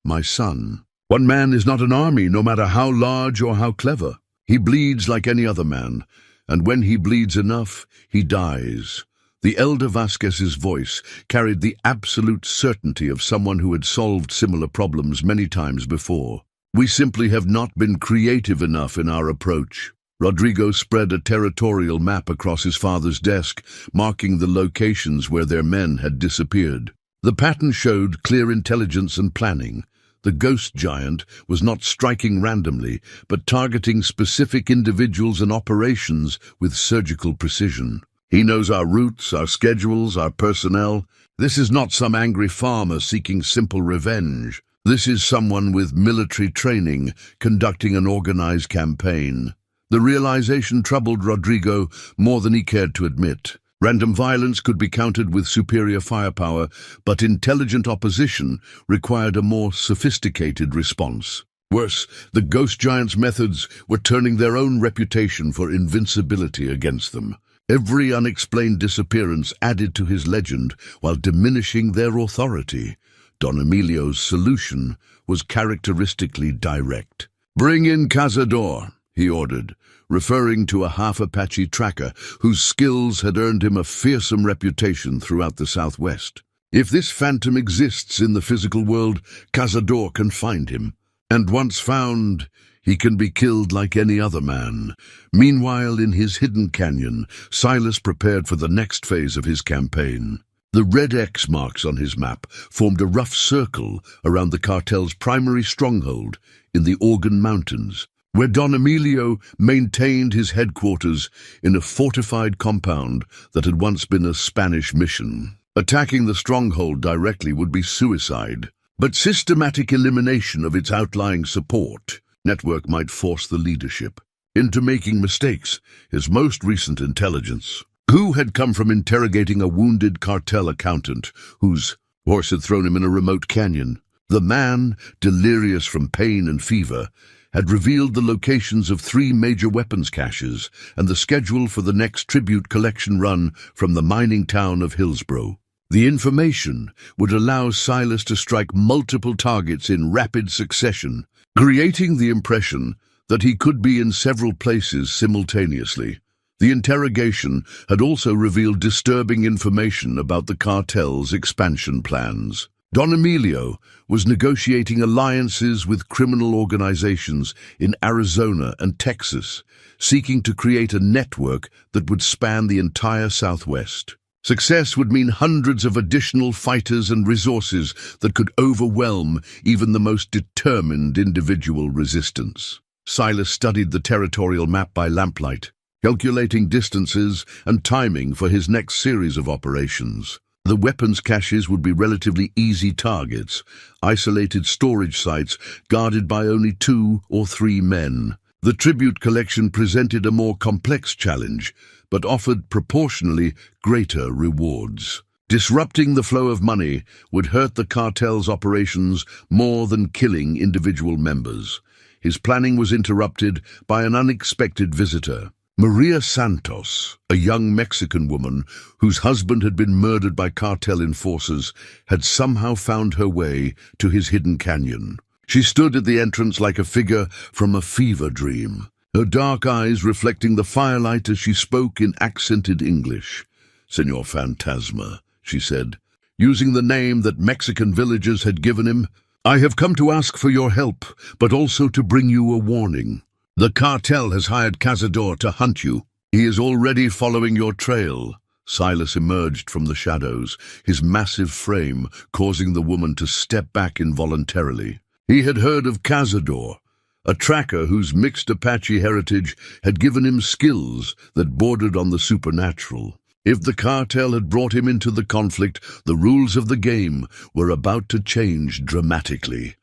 my son. One man is not an army, no matter how large or how clever. He bleeds like any other man, and when he bleeds enough, he dies. The elder Vasquez's voice carried the absolute certainty of someone who had solved similar problems many times before. We simply have not been creative enough in our approach. Rodrigo spread a territorial map across his father's desk, marking the locations where their men had disappeared. The pattern showed clear intelligence and planning. The ghost giant was not striking randomly, but targeting specific individuals and operations with surgical precision. He knows our routes, our schedules, our personnel. This is not some angry farmer seeking simple revenge. This is someone with military training conducting an organized campaign. The realization troubled Rodrigo more than he cared to admit. Random violence could be countered with superior firepower, but intelligent opposition required a more sophisticated response. Worse, the ghost giant's methods were turning their own reputation for invincibility against them. Every unexplained disappearance added to his legend while diminishing their authority. Don Emilio's solution was characteristically direct. "Bring in Cazador," he ordered, referring to a half-Apache tracker whose skills had earned him a fearsome reputation throughout the Southwest. If this phantom exists in the physical world, Cazador can find him. And once found, he can be killed like any other man. Meanwhile, in his hidden canyon, Silas prepared for the next phase of his campaign. The red X marks on his map formed a rough circle around the cartel's primary stronghold in the Organ Mountains, where Don Emilio maintained his headquarters in a fortified compound that had once been a Spanish mission. Attacking the stronghold directly would be suicide, but systematic elimination of its outlying support network might force the leadership into making mistakes. His most recent intelligence, who had come from interrogating a wounded cartel accountant whose horse had thrown him in a remote canyon. The man, delirious from pain and fever, had revealed the locations of 3 major weapons caches and the schedule for the next tribute collection run from the mining town of Hillsborough. The information would allow Silas to strike multiple targets in rapid succession, creating the impression that he could be in several places simultaneously. The interrogation had also revealed disturbing information about the cartel's expansion plans. Don Emilio was negotiating alliances with criminal organizations in Arizona and Texas, seeking to create a network that would span the entire Southwest. Success would mean hundreds of additional fighters and resources that could overwhelm even the most determined individual resistance. Silas studied the territorial map by lamplight, calculating distances and timing for his next series of operations. The weapons caches would be relatively easy targets, isolated storage sites guarded by only 2 or 3 men. The tribute collection presented a more complex challenge, but offered proportionally greater rewards. Disrupting the flow of money would hurt the cartel's operations more than killing individual members. His planning was interrupted by an unexpected visitor. Maria Santos, a young Mexican woman whose husband had been murdered by cartel enforcers, had somehow found her way to his hidden canyon. She stood at the entrance like a figure from a fever dream, her dark eyes reflecting the firelight as she spoke in accented English. "Señor Fantasma," she said, using the name that Mexican villagers had given him, "I have come to ask for your help, but also to bring you a warning. The cartel has hired Cazador to hunt you. He is already following your trail." Silas emerged from the shadows, his massive frame causing the woman to step back involuntarily. He had heard of Cazador, a tracker whose mixed Apache heritage had given him skills that bordered on the supernatural. If the cartel had brought him into the conflict, the rules of the game were about to change dramatically.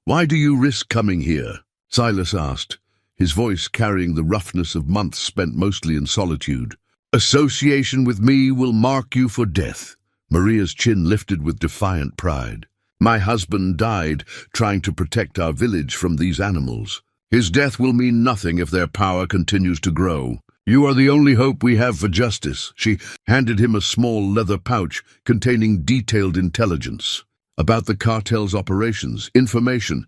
"Why do you risk coming here?" Silas asked, his voice carrying the roughness of months spent mostly in solitude. "Association with me will mark you for death." Maria's chin lifted with defiant pride. "My husband died trying to protect our village from these animals. His death will mean nothing if their power continues to grow. You are the only hope we have for justice." She handed him a small leather pouch containing detailed intelligence about the cartel's operations, information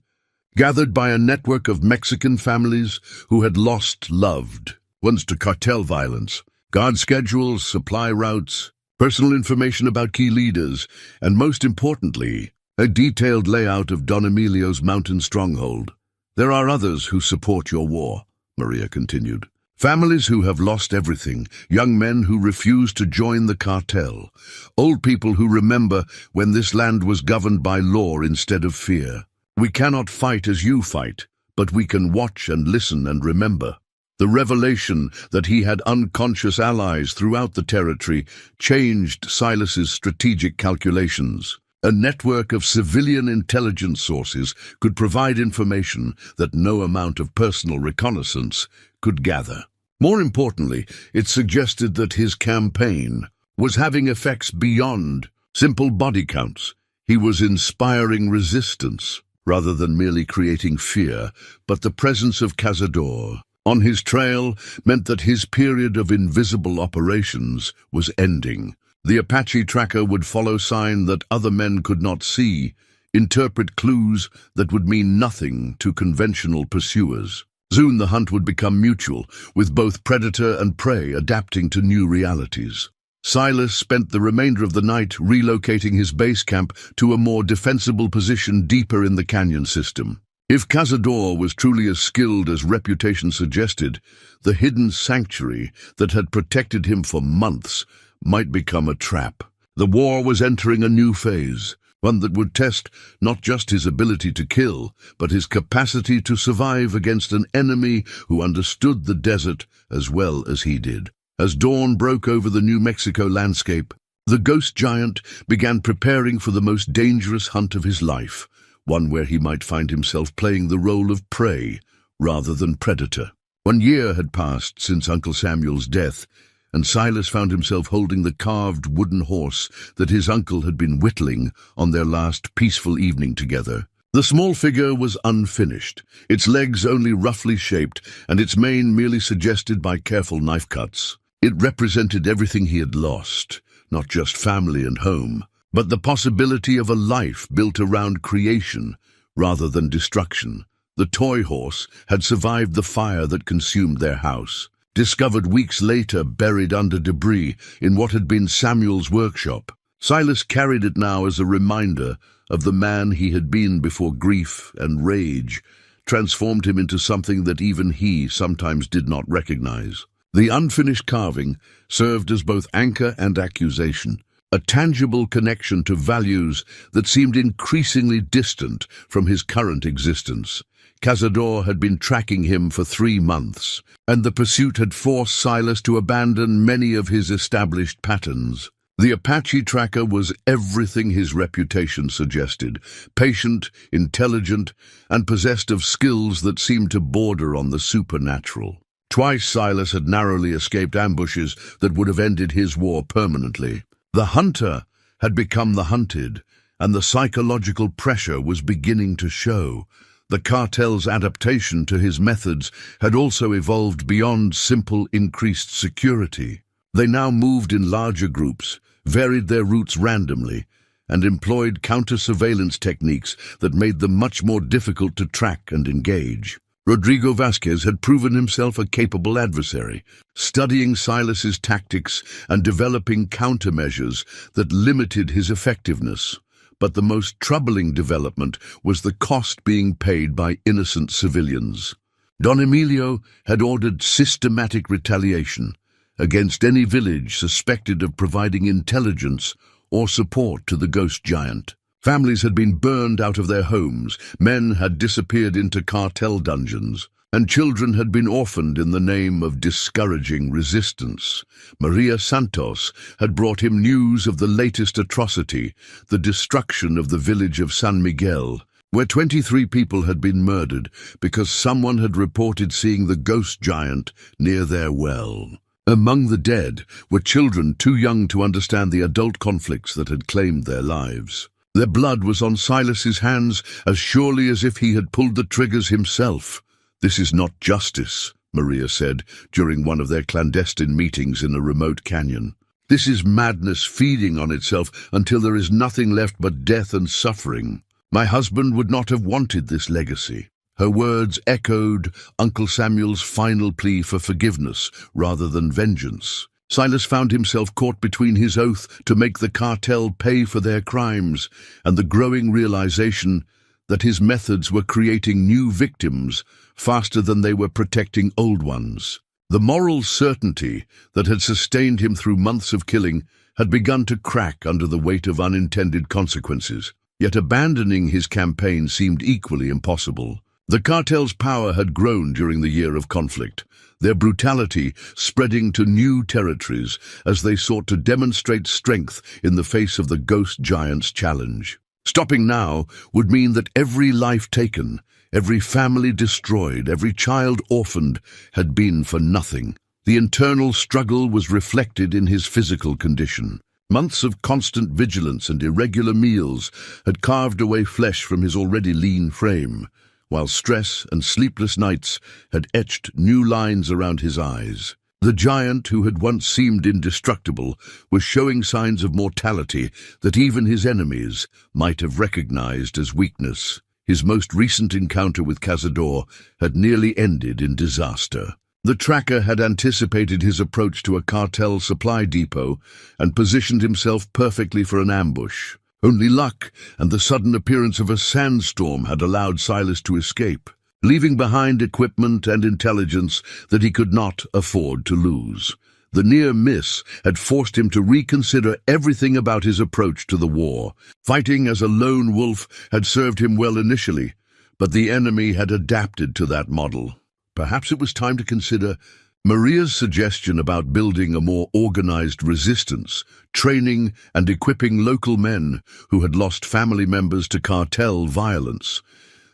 gathered by a network of Mexican families who had lost loved ones to cartel violence, guard schedules, supply routes, personal information about key leaders, and most importantly, a detailed layout of Don Emilio's mountain stronghold. "There are others who support your war," Maria continued. "Families who have lost everything, young men who refuse to join the cartel, old people who remember when this land was governed by law instead of fear. We cannot fight as you fight, but we can watch and listen and remember." The revelation that he had unconscious allies throughout the territory changed Silas's strategic calculations. A network of civilian intelligence sources could provide information that no amount of personal reconnaissance could gather. More importantly, it suggested that his campaign was having effects beyond simple body counts. He was inspiring resistance, rather than merely creating fear, but the presence of Cazador on his trail meant that his period of invisible operations was ending. The Apache tracker would follow signs that other men could not see, interpret clues that would mean nothing to conventional pursuers. Soon the hunt would become mutual, with both predator and prey adapting to new realities. Silas spent the remainder of the night relocating his base camp to a more defensible position deeper in the canyon system. If Cazador was truly as skilled as reputation suggested, the hidden sanctuary that had protected him for months might become a trap. The war was entering a new phase, one that would test not just his ability to kill, but his capacity to survive against an enemy who understood the desert as well as he did. As dawn broke over the New Mexico landscape, the ghost giant began preparing for the most dangerous hunt of his life, one where he might find himself playing the role of prey rather than predator. 1 year had passed since Uncle Samuel's death, and Silas found himself holding the carved wooden horse that his uncle had been whittling on their last peaceful evening together. The small figure was unfinished, its legs only roughly shaped, and its mane merely suggested by careful knife cuts. It represented everything he had lost, not just family and home, but the possibility of a life built around creation rather than destruction. The toy horse had survived the fire that consumed their house, discovered weeks later buried under debris in what had been Samuel's workshop. Silas carried it now as a reminder of the man he had been before grief and rage transformed him into something that even he sometimes did not recognize. The unfinished carving served as both anchor and accusation, a tangible connection to values that seemed increasingly distant from his current existence. Cazador had been tracking him for 3 months, and the pursuit had forced Silas to abandon many of his established patterns. The Apache tracker was everything his reputation suggested: patient, intelligent, and possessed of skills that seemed to border on the supernatural. Twice Silas had narrowly escaped ambushes that would have ended his war permanently. The hunter had become the hunted, and the psychological pressure was beginning to show. The cartel's adaptation to his methods had also evolved beyond simple increased security. They now moved in larger groups, varied their routes randomly, and employed counter-surveillance techniques that made them much more difficult to track and engage. Rodrigo Vasquez had proven himself a capable adversary, studying Silas's tactics and developing countermeasures that limited his effectiveness. But the most troubling development was the cost being paid by innocent civilians. Don Emilio had ordered systematic retaliation against any village suspected of providing intelligence or support to the ghost giant. Families had been burned out of their homes, men had disappeared into cartel dungeons, and children had been orphaned in the name of discouraging resistance. Maria Santos had brought him news of the latest atrocity, the destruction of the village of San Miguel, where 23 people had been murdered because someone had reported seeing the ghost giant near their well. Among the dead were children too young to understand the adult conflicts that had claimed their lives. Their blood was on Silas's hands as surely as if he had pulled the triggers himself. "This is not justice," Maria said during one of their clandestine meetings in a remote canyon. "This is madness feeding on itself until there is nothing left but death and suffering. My husband would not have wanted this legacy." Her words echoed Uncle Samuel's final plea for forgiveness rather than vengeance. Silas found himself caught between his oath to make the cartel pay for their crimes and the growing realization that his methods were creating new victims faster than they were protecting old ones. The moral certainty that had sustained him through months of killing had begun to crack under the weight of unintended consequences. Yet abandoning his campaign seemed equally impossible. The cartel's power had grown during the year of conflict, their brutality spreading to new territories as they sought to demonstrate strength in the face of the ghost giant's challenge. Stopping now would mean that every life taken, every family destroyed, every child orphaned had been for nothing. The internal struggle was reflected in his physical condition. Months of constant vigilance and irregular meals had carved away flesh from his already lean frame, while stress and sleepless nights had etched new lines around his eyes. The giant, who had once seemed indestructible, was showing signs of mortality that even his enemies might have recognized as weakness. His most recent encounter with Cazador had nearly ended in disaster. The tracker had anticipated his approach to a cartel supply depot and positioned himself perfectly for an ambush. Only luck and the sudden appearance of a sandstorm had allowed Silas to escape, leaving behind equipment and intelligence that he could not afford to lose. The near miss had forced him to reconsider everything about his approach to the war. Fighting as a lone wolf had served him well initially, but the enemy had adapted to that model. Perhaps it was time to consider Maria's suggestion about building a more organized resistance, training and equipping local men who had lost family members to cartel violence.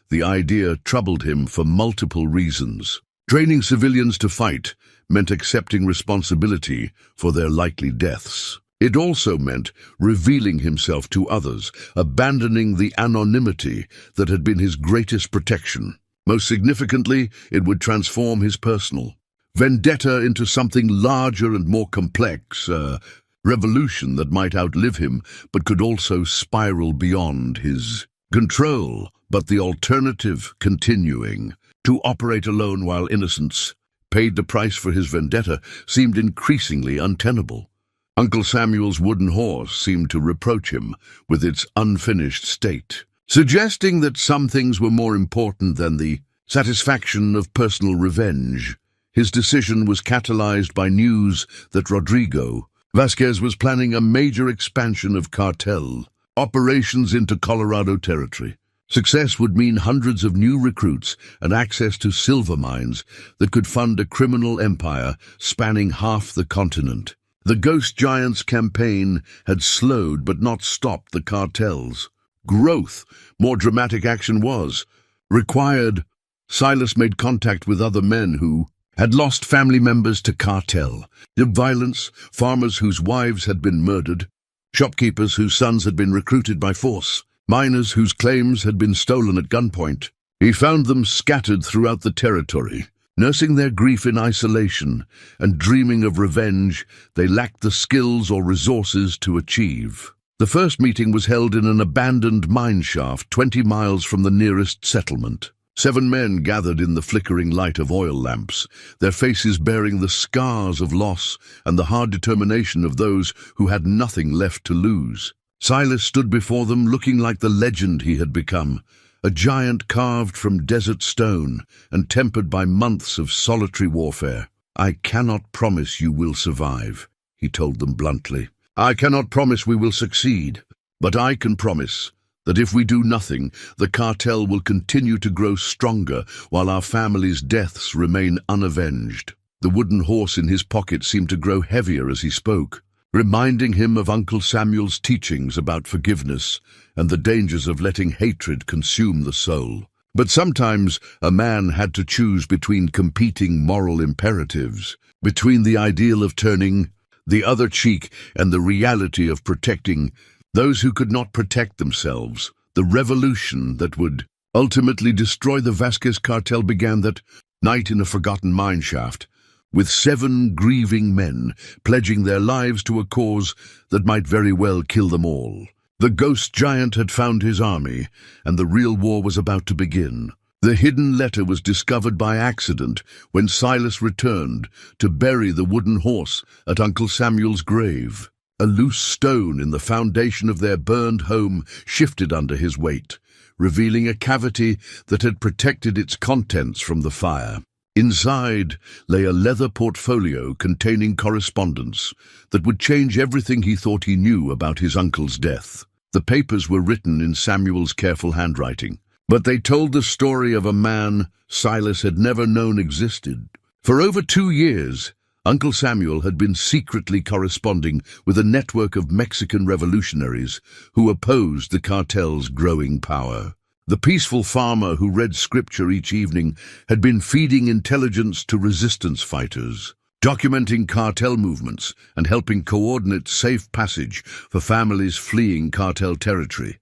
The idea troubled him for multiple reasons. Training civilians to fight meant accepting responsibility for their likely deaths. It also meant revealing himself to others, abandoning the anonymity that had been his greatest protection. Most significantly, it would transform his personal vendetta into something larger and more complex, a revolution that might outlive him but could also spiral beyond his control. But the alternative, continuing to operate alone while innocents paid the price for his vendetta, seemed increasingly untenable. Uncle Samuel's wooden horse seemed to reproach him with its unfinished state, suggesting that some things were more important than the satisfaction of personal revenge. His decision was catalyzed by news that Rodrigo Vasquez was planning a major expansion of cartel operations into Colorado territory. Success would mean hundreds of new recruits and access to silver mines that could fund a criminal empire spanning half the continent. The Ghost Giants campaign had slowed but not stopped the cartels. Growth, more dramatic action was required. Silas made contact with other men who had lost family members to cartel. The violence, farmers whose wives had been murdered, shopkeepers whose sons had been recruited by force, miners whose claims had been stolen at gunpoint. He found them scattered throughout the territory, nursing their grief in isolation and dreaming of revenge they lacked the skills or resources to achieve. The first meeting was held in an abandoned mine shaft 20 miles from the nearest settlement. 7 men gathered in the flickering light of oil lamps, their faces bearing the scars of loss and the hard determination of those who had nothing left to lose. Silas stood before them looking like the legend he had become, a giant carved from desert stone and tempered by months of solitary warfare. "I cannot promise you will survive," he told them bluntly. "I cannot promise we will succeed, but I can promise that if we do nothing, the cartel will continue to grow stronger while our families' deaths remain unavenged." The wooden horse in his pocket seemed to grow heavier as he spoke. reminding him of Uncle Samuel's teachings about forgiveness and the dangers of letting hatred consume the soul. But sometimes a man had to choose between competing moral imperatives, between the ideal of turning the other cheek and the reality of protecting those who could not protect themselves. The revolution that would ultimately destroy the Vasquez cartel began that night in a forgotten mine shaft, with 7 grieving men pledging their lives to a cause that might very well kill them all. The ghost giant had found his army, and the real war was about to begin. The hidden letter was discovered by accident when Silas returned to bury the wooden horse at Uncle Samuel's grave. A loose stone in the foundation of their burned home shifted under his weight, revealing a cavity that had protected its contents from the fire. Inside lay a leather portfolio containing correspondence that would change everything he thought he knew about his uncle's death. The papers were written in Samuel's careful handwriting, but they told the story of a man Silas had never known existed. For over 2 years, Uncle Samuel had been secretly corresponding with a network of Mexican revolutionaries who opposed the cartel's growing power. The peaceful farmer who read scripture each evening had been feeding intelligence to resistance fighters, documenting cartel movements and helping coordinate safe passage for families fleeing cartel territory.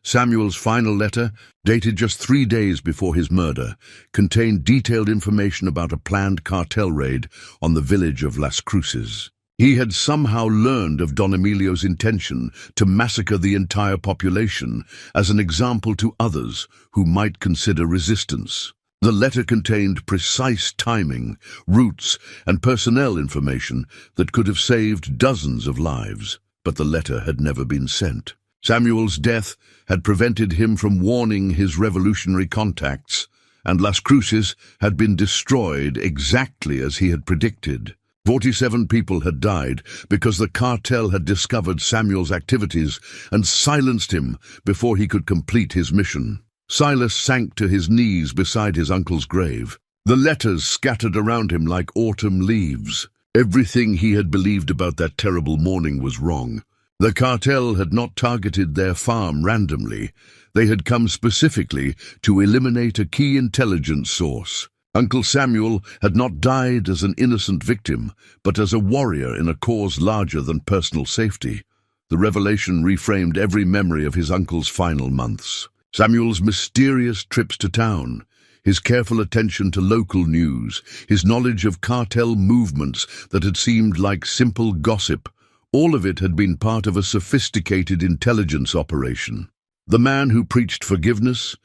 Samuel's final letter, dated just 3 days before his murder, contained detailed information about a planned cartel raid on the village of Las Cruces. He had somehow learned of Don Emilio's intention to massacre the entire population as an example to others who might consider resistance. The letter contained precise timing, routes, and personnel information that could have saved dozens of lives, but the letter had never been sent. Samuel's death had prevented him from warning his revolutionary contacts, and Las Cruces had been destroyed exactly as he had predicted. 47 people had died because the cartel had discovered Samuel's activities and silenced him before he could complete his mission. Silas sank to his knees beside his uncle's grave. The letters scattered around him like autumn leaves. Everything he had believed about that terrible morning was wrong. The cartel had not targeted their farm randomly. They had come specifically to eliminate a key intelligence source. Uncle Samuel had not died as an innocent victim, but as a warrior in a cause larger than personal safety. The revelation reframed every memory of his uncle's final months. Samuel's mysterious trips to town, his careful attention to local news, his knowledge of cartel movements that had seemed like simple gossip, all of it had been part of a sophisticated intelligence operation. The man who preached forgiveness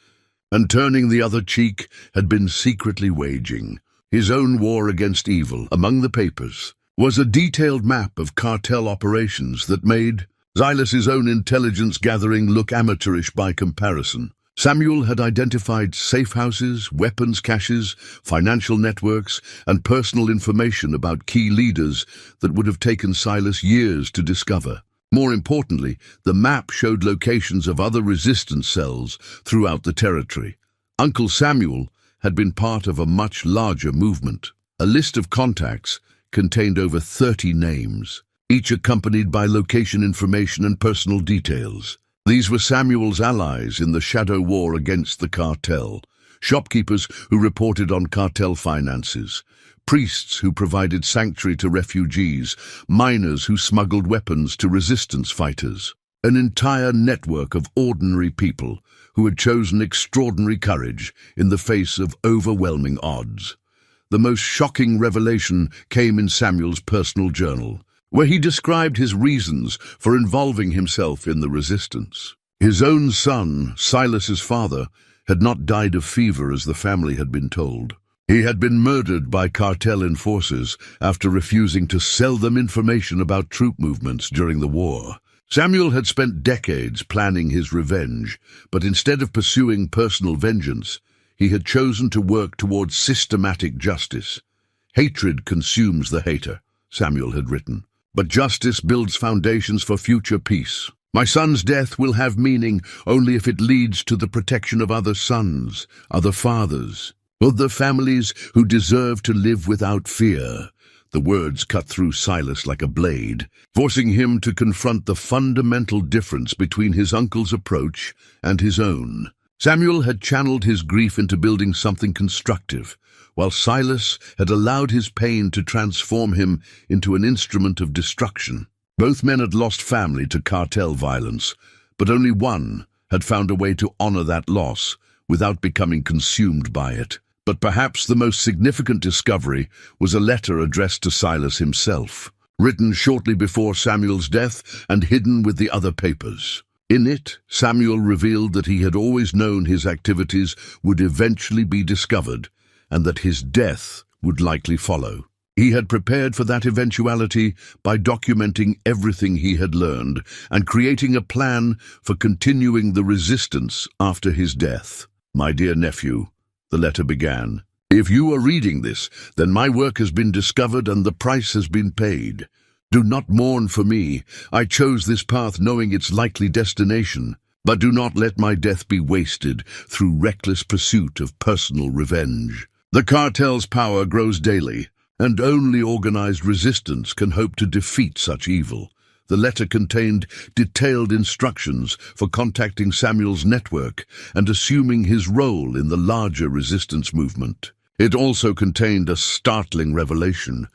and turning the other cheek had been secretly waging his own war against evil. Among the papers was a detailed map of cartel operations that made Silas's own intelligence gathering look amateurish by comparison. Samuel had identified safe houses, weapons caches, financial networks, and personal information about key leaders that would have taken Silas years to discover. More importantly, the map showed locations of other resistance cells throughout the territory. Uncle Samuel had been part of a much larger movement. A list of contacts contained over 30 names, each accompanied by location information and personal details. These were Samuel's allies in the shadow war against the cartel, shopkeepers who reported on cartel finances, priests who provided sanctuary to refugees, miners who smuggled weapons to resistance fighters, an entire network of ordinary people who had chosen extraordinary courage in the face of overwhelming odds. The most shocking revelation came in Samuel's personal journal, where he described his reasons for involving himself in the resistance. His own son, Silas's father, had not died of fever as the family had been told. He had been murdered by cartel enforcers after refusing to sell them information about troop movements during the war. Samuel had spent decades planning his revenge, but instead of pursuing personal vengeance, he had chosen to work towards systematic justice. Hatred consumes the hater, Samuel had written, but justice builds foundations for future peace. My son's death will have meaning only if it leads to the protection of other sons, other fathers, other families who deserve to live without fear. The words cut through Silas like a blade, forcing him to confront the fundamental difference between his uncle's approach and his own. Samuel had channeled his grief into building something constructive, while Silas had allowed his pain to transform him into an instrument of destruction. Both men had lost family to cartel violence, but only one had found a way to honor that loss without becoming consumed by it. But perhaps the most significant discovery was a letter addressed to Silas himself, written shortly before Samuel's death and hidden with the other papers. In it, Samuel revealed that he had always known his activities would eventually be discovered, and that his death would likely follow. He had prepared for that eventuality by documenting everything he had learned and creating a plan for continuing the resistance after his death. "My dear nephew," the letter began, "if you are reading this, then my work has been discovered and the price has been paid. Do not mourn for me. I chose this path knowing its likely destination, but do not let my death be wasted through reckless pursuit of personal revenge. The cartel's power grows daily, and only organized resistance can hope to defeat such evil." The letter contained detailed instructions for contacting Samuel's network and assuming his role in the larger resistance movement. It also contained a startling revelation.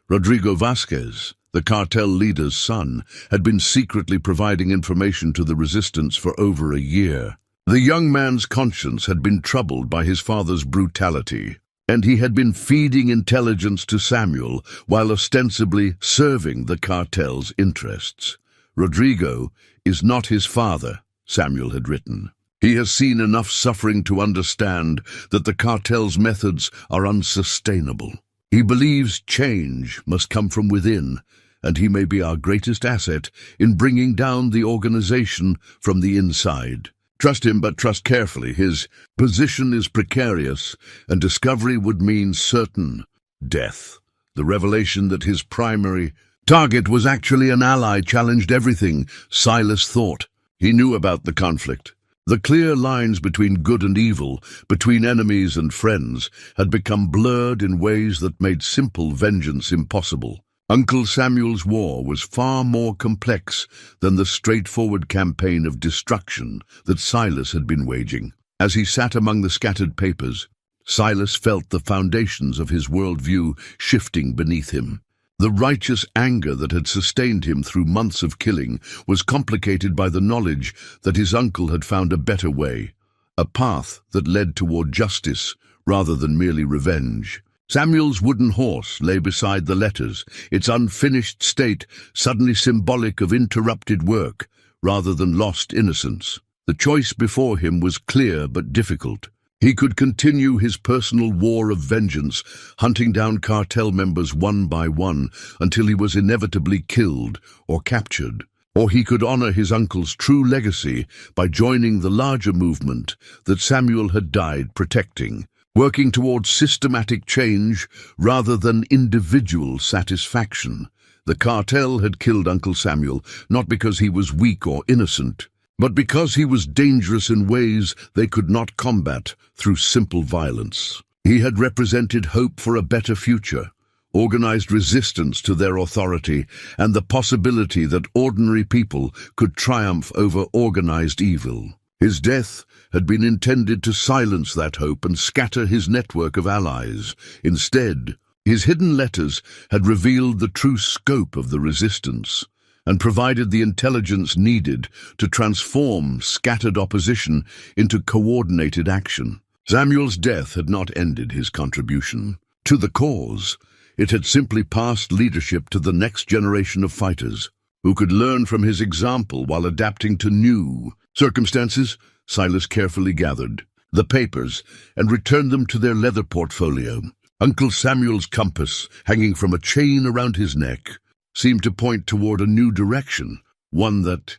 Rodrigo Vasquez, the cartel leader's son, had been secretly providing information to the resistance for over a year. The young man's conscience had been troubled by his father's brutality, and he had been feeding intelligence to Samuel while ostensibly serving the cartel's interests. "Rodrigo is not his father," Samuel had written. "He has seen enough suffering to understand that the cartel's methods are unsustainable. He believes change must come from within, and he may be our greatest asset in bringing down the organization from the inside. Trust him, but trust carefully. His position is precarious, and discovery would mean certain death." The revelation that his primary target was actually an ally challenged everything Silas thought. He knew about the conflict. The clear lines between good and evil, between enemies and friends, had become blurred in ways that made simple vengeance impossible. Uncle Samuel's war was far more complex than the straightforward campaign of destruction that Silas had been waging. As he sat among the scattered papers, Silas felt the foundations of his worldview shifting beneath him. The righteous anger that had sustained him through months of killing was complicated by the knowledge that his uncle had found a better way, a path that led toward justice rather than merely revenge. Samuel's wooden horse lay beside the letters, its unfinished state suddenly symbolic of interrupted work rather than lost innocence. The choice before him was clear but difficult. He could continue his personal war of vengeance, hunting down cartel members one by one until he was inevitably killed or captured. Or he could honor his uncle's true legacy by joining the larger movement that Samuel had died protecting, working towards systematic change rather than individual satisfaction. The cartel had killed Uncle Samuel not because he was weak or innocent, but because he was dangerous in ways they could not combat through simple violence. He had represented hope for a better future, organized resistance to their authority, and the possibility that ordinary people could triumph over organized evil. His death had been intended to silence that hope and scatter his network of allies. Instead, his hidden letters had revealed the true scope of the resistance and provided the intelligence needed to transform scattered opposition into coordinated action. Samuel's death had not ended his contribution to the cause. It had simply passed leadership to the next generation of fighters, who could learn from his example while adapting to new circumstances. Silas carefully gathered the papers and returned them to their leather portfolio. Uncle Samuel's compass, hanging from a chain around his neck, seemed to point toward a new direction, one that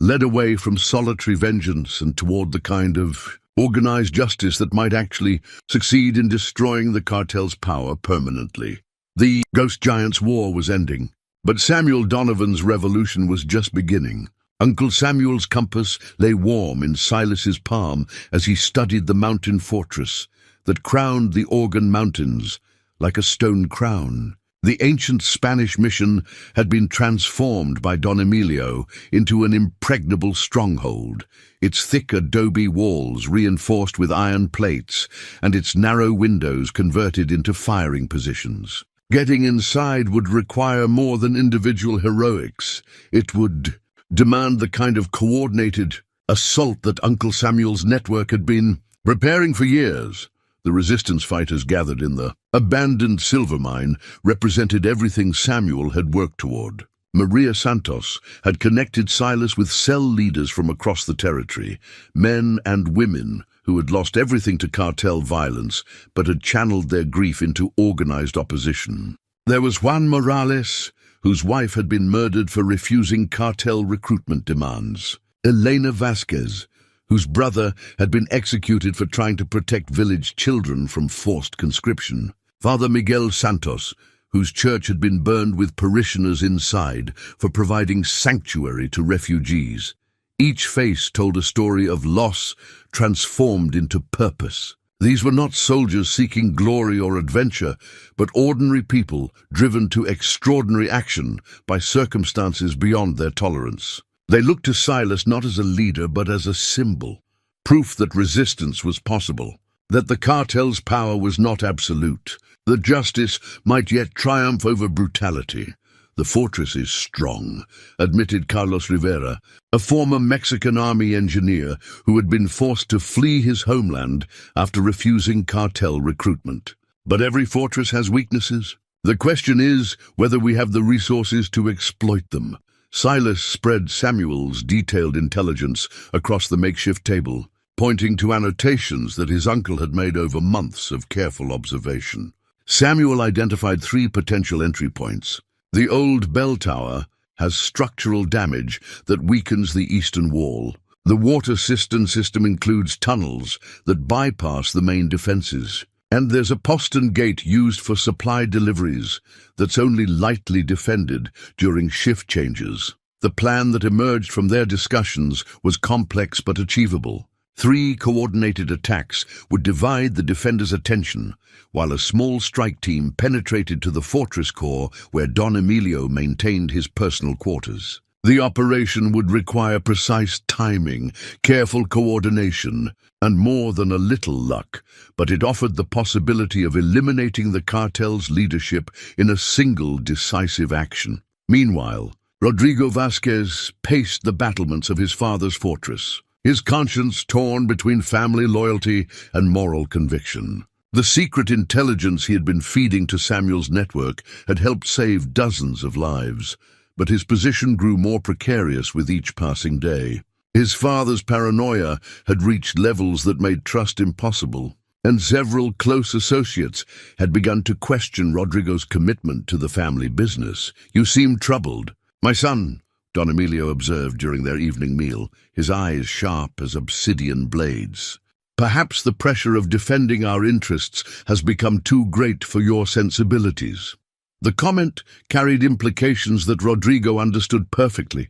led away from solitary vengeance and toward the kind of organized justice that might actually succeed in destroying the cartel's power permanently. The Ghost Giants' War was ending, but Samuel Donovan's revolution was just beginning. Uncle Samuel's compass lay warm in Silas's palm as he studied the mountain fortress that crowned the Organ Mountains like a stone crown. The ancient Spanish mission had been transformed by Don Emilio into an impregnable stronghold, its thick adobe walls reinforced with iron plates and its narrow windows converted into firing positions. Getting inside would require more than individual heroics. It would demand the kind of coordinated assault that Uncle Samuel's network had been preparing for years. The resistance fighters gathered in the abandoned silver mine represented everything Samuel had worked toward. Maria Santos had connected Silas with cell leaders from across the territory, men and women who had lost everything to cartel violence but had channeled their grief into organized opposition. There was Juan Morales, whose wife had been murdered for refusing cartel recruitment demands. Elena Vasquez, whose brother had been executed for trying to protect village children from forced conscription. Father Miguel Santos, whose church had been burned with parishioners inside for providing sanctuary to refugees. Each face told a story of loss transformed into purpose. These were not soldiers seeking glory or adventure, but ordinary people driven to extraordinary action by circumstances beyond their tolerance. They looked to Silas not as a leader but as a symbol, proof that resistance was possible, that the cartel's power was not absolute, that justice might yet triumph over brutality. "The fortress is strong," admitted Carlos Rivera, a former Mexican army engineer who had been forced to flee his homeland after refusing cartel recruitment. "But every fortress has weaknesses. The question is whether we have the resources to exploit them." Silas spread Samuel's detailed intelligence across the makeshift table, pointing to annotations that his uncle had made over months of careful observation. Samuel identified 3 potential entry points. The old bell tower has structural damage that weakens the eastern wall. The water cistern system includes tunnels that bypass the main defenses. And there's a postern gate used for supply deliveries that's only lightly defended during shift changes. The plan that emerged from their discussions was complex but achievable. 3 coordinated attacks would divide the defenders' attention, while a small strike team penetrated to the fortress core where Don Emilio maintained his personal quarters. The operation would require precise timing, careful coordination, and more than a little luck, but it offered the possibility of eliminating the cartel's leadership in a single decisive action. Meanwhile, Rodrigo Vasquez paced the battlements of his father's fortress, his conscience torn between family loyalty and moral conviction. The secret intelligence he had been feeding to Samuel's network had helped save dozens of lives, but his position grew more precarious with each passing day. His father's paranoia had reached levels that made trust impossible, and several close associates had begun to question Rodrigo's commitment to the family business. "You seem troubled." "My son," Don Emilio observed during their evening meal, his eyes sharp as obsidian blades. "Perhaps the pressure of defending our interests has become too great for your sensibilities." The comment carried implications that Rodrigo understood perfectly.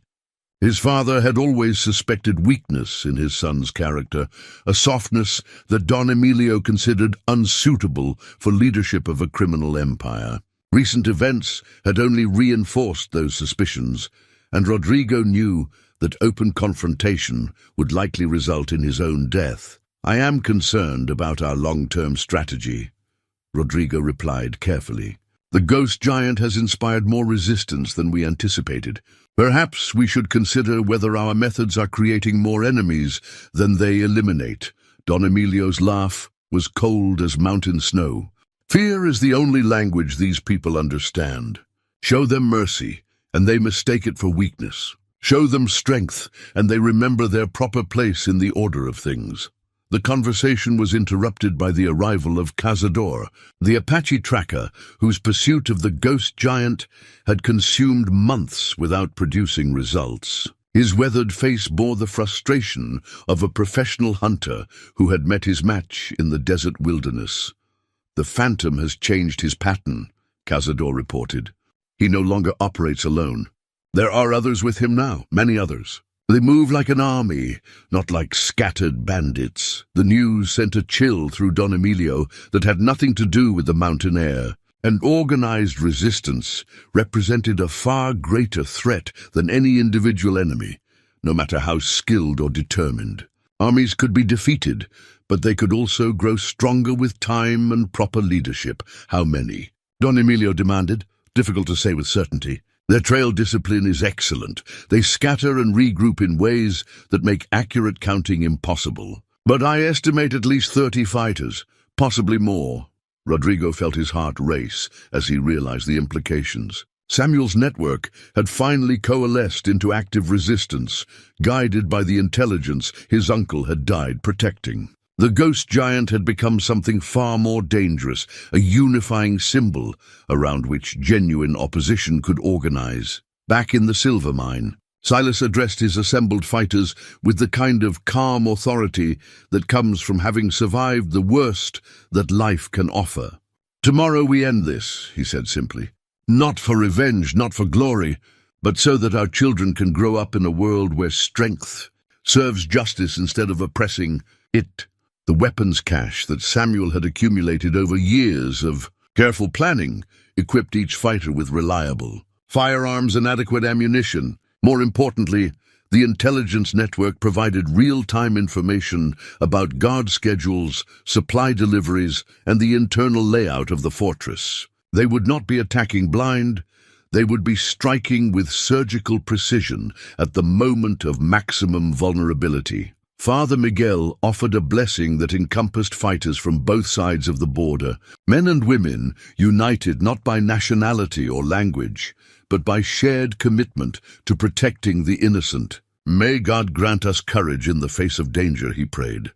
His father had always suspected weakness in his son's character, a softness that Don Emilio considered unsuitable for leadership of a criminal empire. Recent events had only reinforced those suspicions, and Rodrigo knew that open confrontation would likely result in his own death. "I am concerned about our long-term strategy," Rodrigo replied carefully. "The ghost giant has inspired more resistance than we anticipated. Perhaps we should consider whether our methods are creating more enemies than they eliminate." Don Emilio's laugh was cold as mountain snow. "Fear is the only language these people understand. Show them mercy, and they mistake it for weakness. Show them strength, and they remember their proper place in the order of things." The conversation was interrupted by the arrival of Cazador, the Apache tracker whose pursuit of the ghost giant had consumed months without producing results. His weathered face bore the frustration of a professional hunter who had met his match in the desert wilderness. "The Phantom has changed his pattern," Cazador reported. "He no longer operates alone. There are others with him now, many others. They move like an army, not like scattered bandits." The news sent a chill through Don Emilio that had nothing to do with the mountain air. An organized resistance represented a far greater threat than any individual enemy, no matter how skilled or determined. Armies could be defeated, but they could also grow stronger with time and proper leadership. How many? Don Emilio demanded. Difficult to say with certainty. Their trail discipline is excellent. They scatter and regroup in ways that make accurate counting impossible. But I estimate at least 30 fighters, possibly more. Rodrigo felt his heart race as he realized the implications. Samuel's network had finally coalesced into active resistance, guided by the intelligence his uncle had died protecting. The ghost giant had become something far more dangerous, a unifying symbol around which genuine opposition could organize. Back in the silver mine, Silas addressed his assembled fighters with the kind of calm authority that comes from having survived the worst that life can offer. "Tomorrow we end this," he said simply. "Not for revenge, not for glory, but so that our children can grow up in a world where strength serves justice instead of oppressing it." The weapons cache that Samuel had accumulated over years of careful planning equipped each fighter with reliable firearms and adequate ammunition. More importantly, the intelligence network provided real-time information about guard schedules, supply deliveries, and the internal layout of the fortress. They would not be attacking blind. They would be striking with surgical precision at the moment of maximum vulnerability. Father Miguel offered a blessing that encompassed fighters from both sides of the border, men and women united not by nationality or language, but by shared commitment to protecting the innocent. "May God grant us courage in the face of danger," he prayed,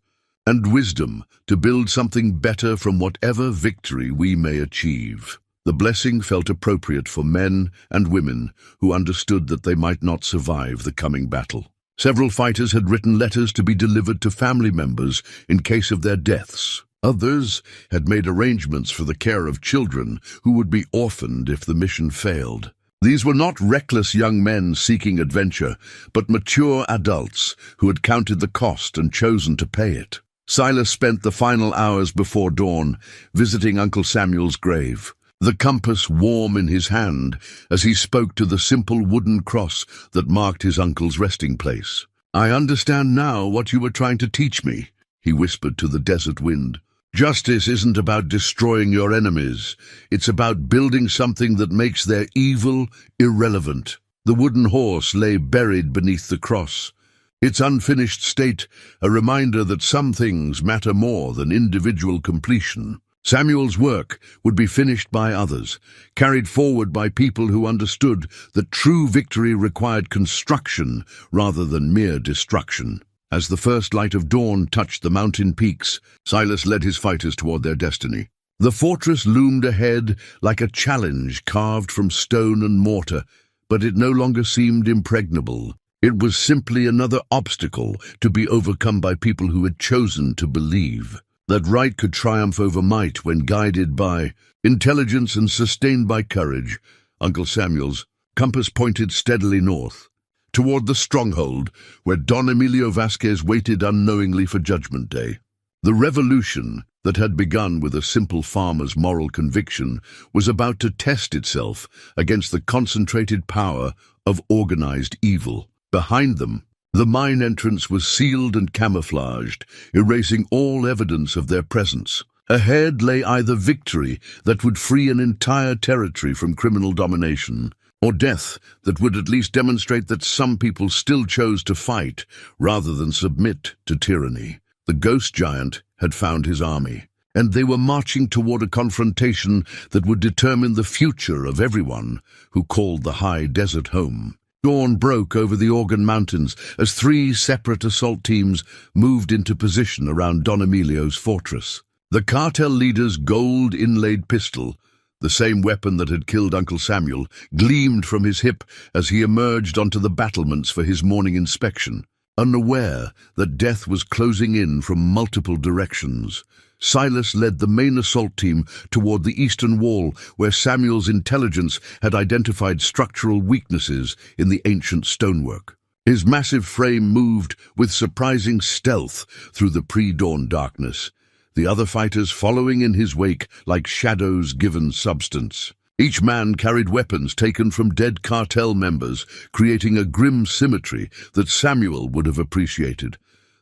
"and wisdom to build something better from whatever victory we may achieve." The blessing felt appropriate for men and women who understood that they might not survive the coming battle. Several fighters had written letters to be delivered to family members in case of their deaths. Others had made arrangements for the care of children who would be orphaned if the mission failed. These were not reckless young men seeking adventure, but mature adults who had counted the cost and chosen to pay it. Silas spent the final hours before dawn visiting Uncle Samuel's grave, the compass warm in his hand as he spoke to the simple wooden cross that marked his uncle's resting place. "I understand now what you were trying to teach me," he whispered to the desert wind. "Justice isn't about destroying your enemies. It's about building something that makes their evil irrelevant." The wooden horse lay buried beneath the cross, its unfinished state a reminder that some things matter more than individual completion. Samuel's work would be finished by others, carried forward by people who understood that true victory required construction rather than mere destruction. As the first light of dawn touched the mountain peaks, Silas led his fighters toward their destiny. The fortress loomed ahead like a challenge carved from stone and mortar, but it no longer seemed impregnable. It was simply another obstacle to be overcome by people who had chosen to believe that right could triumph over might when guided by intelligence and sustained by courage. Uncle Samuel's compass pointed steadily north, toward the stronghold where Don Emilio Vasquez waited unknowingly for Judgment Day. The revolution that had begun with a simple farmer's moral conviction was about to test itself against the concentrated power of organized evil. Behind them, the mine entrance was sealed and camouflaged, erasing all evidence of their presence. Ahead lay either victory that would free an entire territory from criminal domination, or death that would at least demonstrate that some people still chose to fight rather than submit to tyranny. The ghost giant had found his army, and they were marching toward a confrontation that would determine the future of everyone who called the high desert home. Dawn broke over the Organ Mountains as 3 separate assault teams moved into position around Don Emilio's fortress. The cartel leader's gold-inlaid pistol, the same weapon that had killed Uncle Samuel, gleamed from his hip as he emerged onto the battlements for his morning inspection. Unaware that death was closing in from multiple directions, Silas led the main assault team toward the eastern wall where Samuel's intelligence had identified structural weaknesses in the ancient stonework. His massive frame moved with surprising stealth through the pre-dawn darkness, the other fighters following in his wake like shadows given substance. Each man carried weapons taken from dead cartel members, creating a grim symmetry that Samuel would have appreciated.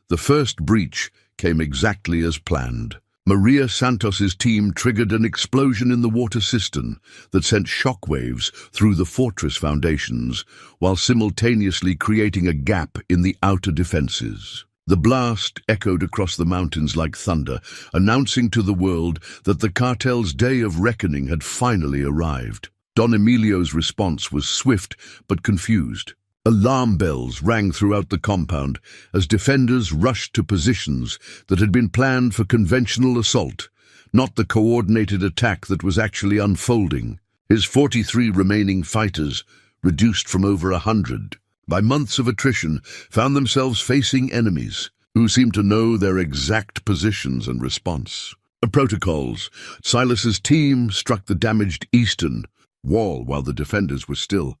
The first breach came exactly as planned. Maria Santos's team triggered an explosion in the water cistern that sent shockwaves through the fortress foundations, while simultaneously creating a gap in the outer defenses. The blast echoed across the mountains like thunder, announcing to the world that the cartel's day of reckoning had finally arrived. Don Emilio's response was swift but confused. Alarm bells rang throughout the compound as defenders rushed to positions that had been planned for conventional assault, not the coordinated attack that was actually unfolding. His 43 remaining fighters, reduced from over 100, by months of attrition, found themselves facing enemies who seemed to know their exact positions and response. Protocols. Silas's team struck the damaged eastern wall while the defenders were still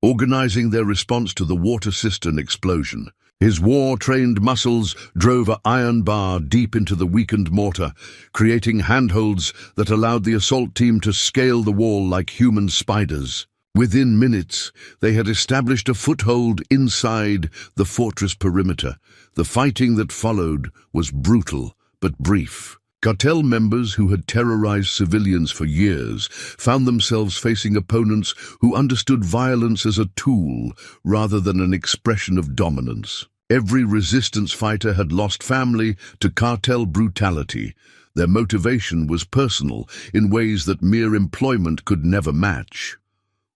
organizing their response to the water cistern explosion. His war-trained muscles drove an iron bar deep into the weakened mortar, creating handholds that allowed the assault team to scale the wall like human spiders. Within minutes, they had established a foothold inside the fortress perimeter. The fighting that followed was brutal but brief. Cartel members who had terrorized civilians for years found themselves facing opponents who understood violence as a tool rather than an expression of dominance. Every resistance fighter had lost family to cartel brutality. Their motivation was personal in ways that mere employment could never match.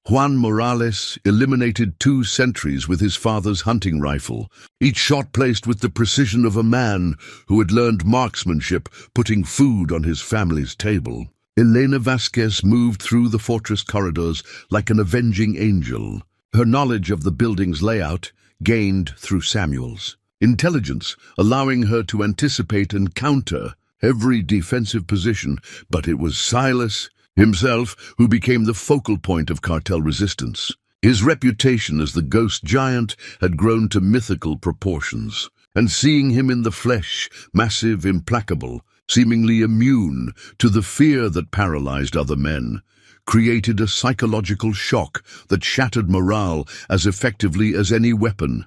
Juan Morales eliminated 2 sentries with his father's hunting rifle, each shot placed with the precision of a man who had learned marksmanship, putting food on his family's table. Elena Vasquez moved through the fortress corridors like an avenging angel, her knowledge of the building's layout gained through Samuel's intelligence, allowing her to anticipate and counter every defensive position. But it was Silas himself who became the focal point of cartel resistance. His reputation as the ghost giant had grown to mythical proportions, and seeing him in the flesh, massive, implacable, seemingly immune to the fear that paralyzed other men, created a psychological shock that shattered morale as effectively as any weapon.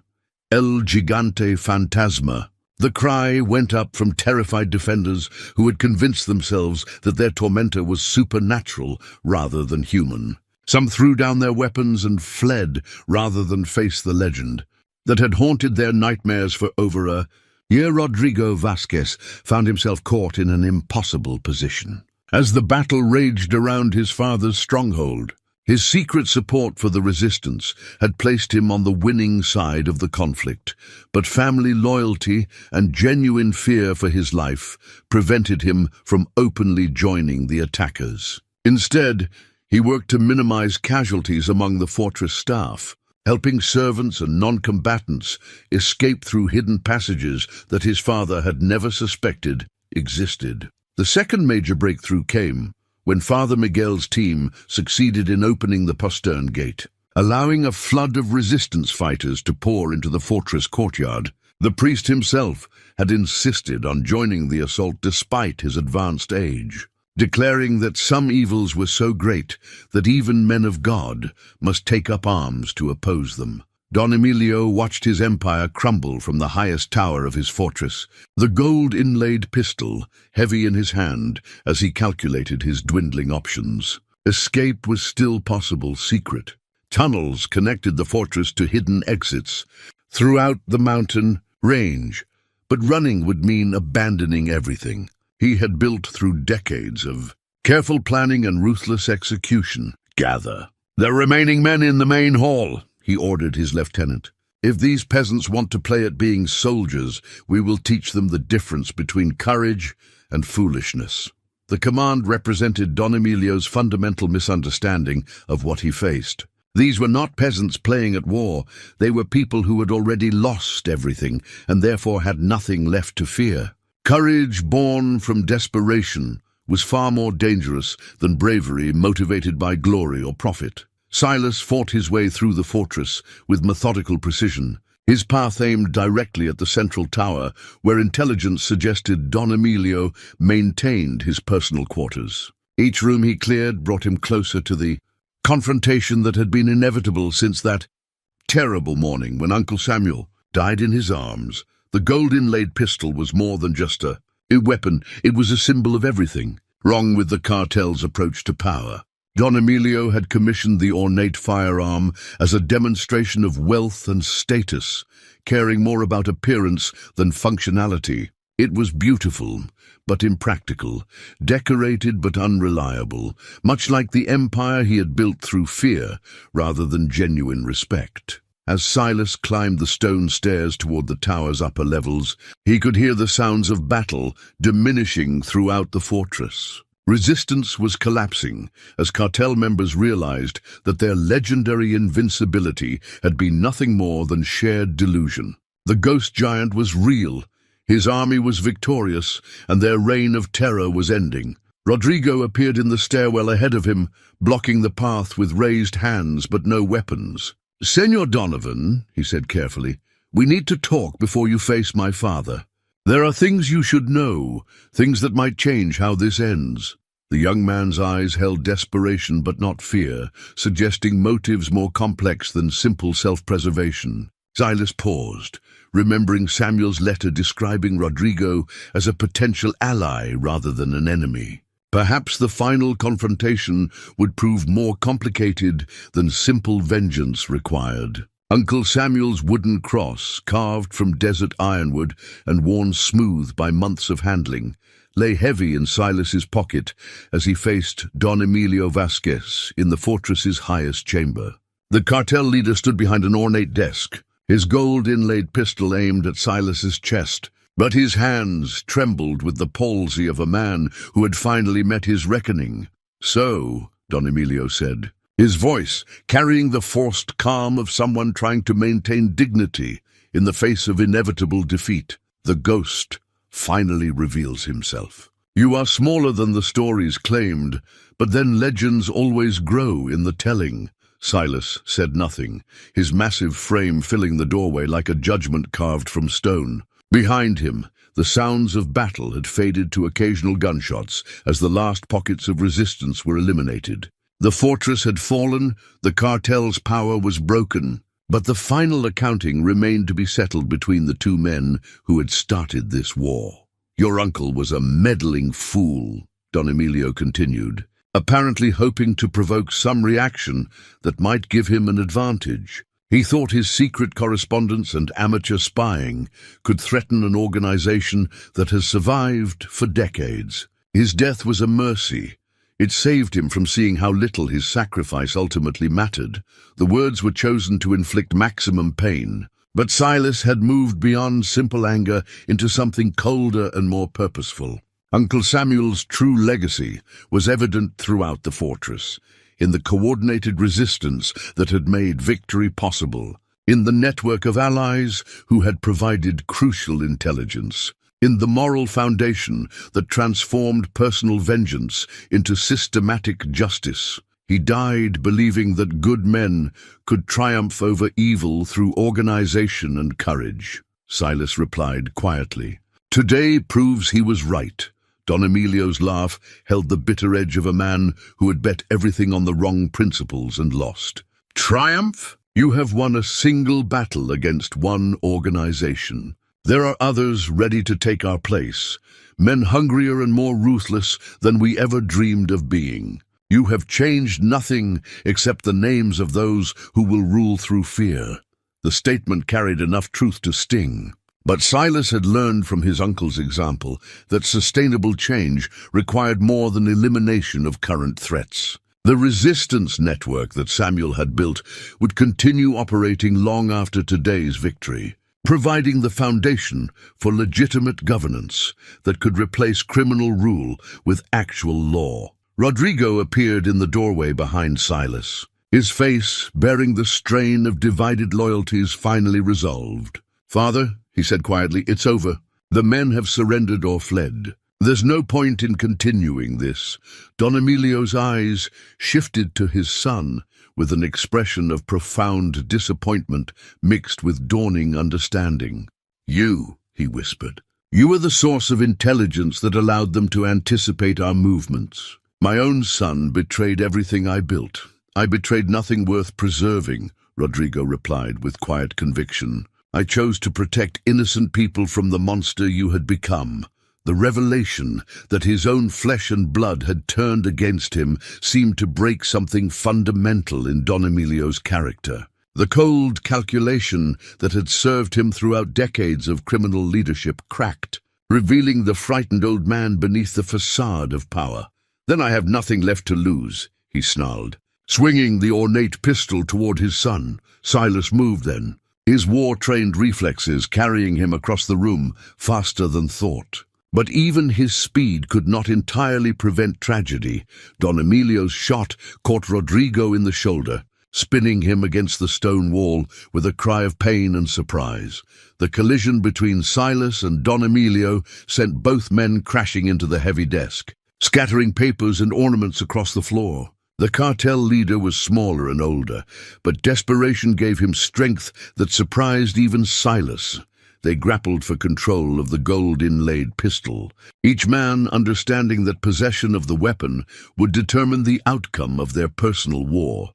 El Gigante Fantasma. The cry went up from terrified defenders who had convinced themselves that their tormentor was supernatural rather than human. Some threw down their weapons and fled rather than face the legend that had haunted their nightmares for over a year. Rodrigo Vasquez found himself caught in an impossible position. As the battle raged around his father's stronghold, his secret support for the resistance had placed him on the winning side of the conflict, but family loyalty and genuine fear for his life prevented him from openly joining the attackers. Instead, he worked to minimize casualties among the fortress staff, helping servants and non-combatants escape through hidden passages that his father had never suspected existed. The second major breakthrough came when Father Miguel's team succeeded in opening the postern gate, allowing a flood of resistance fighters to pour into the fortress courtyard. The priest himself had insisted on joining the assault despite his advanced age, declaring that some evils were so great that even men of God must take up arms to oppose them. Don Emilio watched his empire crumble from the highest tower of his fortress, the gold-inlaid pistol heavy in his hand as he calculated his dwindling options. Escape was still possible, secret. Tunnels connected the fortress to hidden exits throughout the mountain range, but running would mean abandoning everything he had built through decades of careful planning and ruthless execution. Gather the remaining men in the main hall, he ordered his lieutenant. If these peasants want to play at being soldiers, we will teach them the difference between courage and foolishness. The command represented Don Emilio's fundamental misunderstanding of what he faced. These were not peasants playing at war. They were people who had already lost everything and therefore had nothing left to fear. Courage born from desperation was far more dangerous than bravery motivated by glory or profit. Silas fought his way through the fortress with methodical precision, His path aimed directly at the central tower, where intelligence suggested Don Emilio maintained his personal quarters. Each room he cleared brought him closer to the confrontation that had been inevitable since that terrible morning when Uncle Samuel died in his arms. The gold-inlaid pistol was more than just a weapon, it was a symbol of everything wrong with the cartel's approach to power. Don Emilio had commissioned the ornate firearm as a demonstration of wealth and status, caring more about appearance than functionality. It was beautiful, but impractical, decorated but unreliable, much like the empire he had built through fear rather than genuine respect. As Silas climbed the stone stairs toward the tower's upper levels, he could hear the sounds of battle diminishing throughout the fortress. Resistance was collapsing as cartel members realized that their legendary invincibility had been nothing more than shared delusion. The ghost giant was real, his army was victorious, and their reign of terror was ending. Rodrigo appeared in the stairwell ahead of him, blocking the path with raised hands but no weapons. "Senor Donovan," he said carefully, "we need to talk before you face my father. There are things you should know, things that might change how this ends." The young man's eyes held desperation but not fear, suggesting motives more complex than simple self-preservation. Silas paused, remembering Samuel's letter describing Rodrigo as a potential ally rather than an enemy. Perhaps the final confrontation would prove more complicated than simple vengeance required. Uncle Samuel's wooden cross, carved from desert ironwood and worn smooth by months of handling, lay heavy in Silas's pocket as he faced Don Emilio Vasquez in the fortress's highest chamber. The cartel leader stood behind an ornate desk, his gold-inlaid pistol aimed at Silas's chest, but his hands trembled with the palsy of a man who had finally met his reckoning. "So," Don Emilio said, his voice carrying the forced calm of someone trying to maintain dignity in the face of inevitable defeat, "the ghost finally reveals himself. You are smaller than the stories claimed, but then legends always grow in the telling." Silas said nothing, his massive frame filling the doorway like a judgment carved from stone. Behind him, the sounds of battle had faded to occasional gunshots as the last pockets of resistance were eliminated. The fortress had fallen, the cartel's power was broken, but the final accounting remained to be settled between the two men who had started this war. "Your uncle was a meddling fool," Don Emilio continued, apparently hoping to provoke some reaction that might give him an advantage. He thought his secret correspondence and amateur spying could threaten an organization that has survived for decades. His death was a mercy. It saved him from seeing how little his sacrifice ultimately mattered. The words were chosen to inflict maximum pain, but Silas had moved beyond simple anger into something colder and more purposeful. Uncle Samuel's true legacy was evident throughout the fortress, in the coordinated resistance that had made victory possible, in the network of allies who had provided crucial intelligence, in the moral foundation that transformed personal vengeance into systematic justice. He died believing that good men could triumph over evil through organization and courage. Silas replied quietly. "Today proves he was right." Don Emilio's laugh held the bitter edge of a man who had bet everything on the wrong principles and lost. "Triumph? You have won a single battle against one organization. There are others ready to take our place, men hungrier and more ruthless than we ever dreamed of being. You have changed nothing except the names of those who will rule through fear." The statement carried enough truth to sting. But Silas had learned from his uncle's example that sustainable change required more than elimination of current threats. The resistance network that Samuel had built would continue operating long after today's victory, providing the foundation for legitimate governance that could replace criminal rule with actual law. Rodrigo appeared in the doorway behind Silas, his face bearing the strain of divided loyalties finally resolved. "Father," he said quietly, "it's over. The men have surrendered or fled. There's no point in continuing this. Don Emilio's eyes shifted to his son with an expression of profound disappointment mixed with dawning understanding. "You," he whispered, "you are the source of intelligence that allowed them to anticipate our movements. My own son betrayed everything I built. I betrayed nothing worth preserving," Rodrigo replied with quiet conviction. "I chose to protect innocent people from the monster you had become." The revelation that his own flesh and blood had turned against him seemed to break something fundamental in Don Emilio's character. The cold calculation that had served him throughout decades of criminal leadership cracked, revealing the frightened old man beneath the facade of power. "Then I have nothing left to lose," he snarled, swinging the ornate pistol toward his son. Silas moved then, his war-trained reflexes carrying him across the room faster than thought. But even his speed could not entirely prevent tragedy. Don Emilio's shot caught Rodrigo in the shoulder, spinning him against the stone wall with a cry of pain and surprise. The collision between Silas and Don Emilio sent both men crashing into the heavy desk, scattering papers and ornaments across the floor. The cartel leader was smaller and older, but desperation gave him strength that surprised even Silas. They grappled for control of the gold-inlaid pistol, each man understanding that possession of the weapon would determine the outcome of their personal war.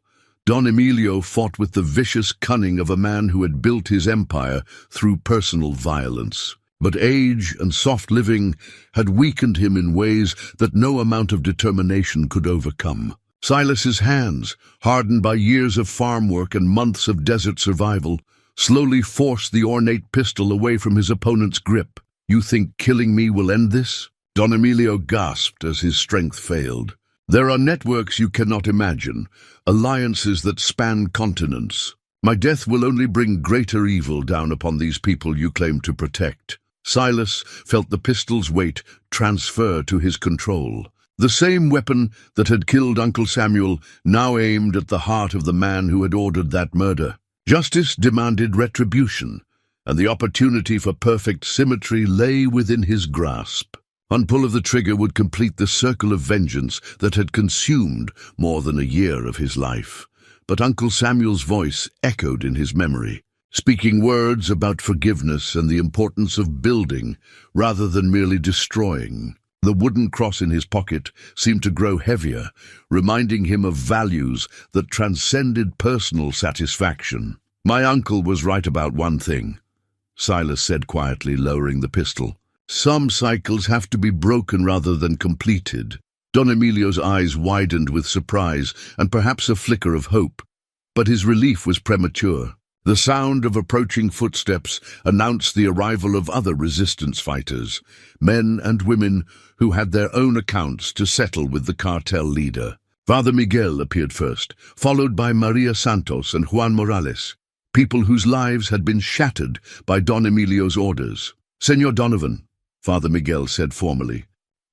Don Emilio fought with the vicious cunning of a man who had built his empire through personal violence. But age and soft living had weakened him in ways that no amount of determination could overcome. Silas's hands, hardened by years of farm work and months of desert survival, slowly forced the ornate pistol away from his opponent's grip. "You think killing me will end this?" Don Emilio gasped as his strength failed. "There are networks you cannot imagine, alliances that span continents. My death will only bring greater evil down upon these people you claim to protect." Silas felt the pistol's weight transfer to his control. The same weapon that had killed Uncle Samuel now aimed at the heart of the man who had ordered that murder. Justice demanded retribution, and the opportunity for perfect symmetry lay within his grasp. One pull of the trigger would complete the circle of vengeance that had consumed more than a year of his life. But Uncle Samuel's voice echoed in his memory, speaking words about forgiveness and the importance of building rather than merely destroying. The wooden cross in his pocket seemed to grow heavier, reminding him of values that transcended personal satisfaction. "My uncle was right about one thing," Silas said quietly, lowering the pistol. "Some cycles have to be broken rather than completed." Don Emilio's eyes widened with surprise and perhaps a flicker of hope, but his relief was premature. The sound of approaching footsteps announced the arrival of other resistance fighters, men and women who had their own accounts to settle with the cartel leader. Father Miguel appeared first, followed by Maria Santos and Juan Morales, people whose lives had been shattered by Don Emilio's orders. "Senor Donovan," Father Miguel said formally,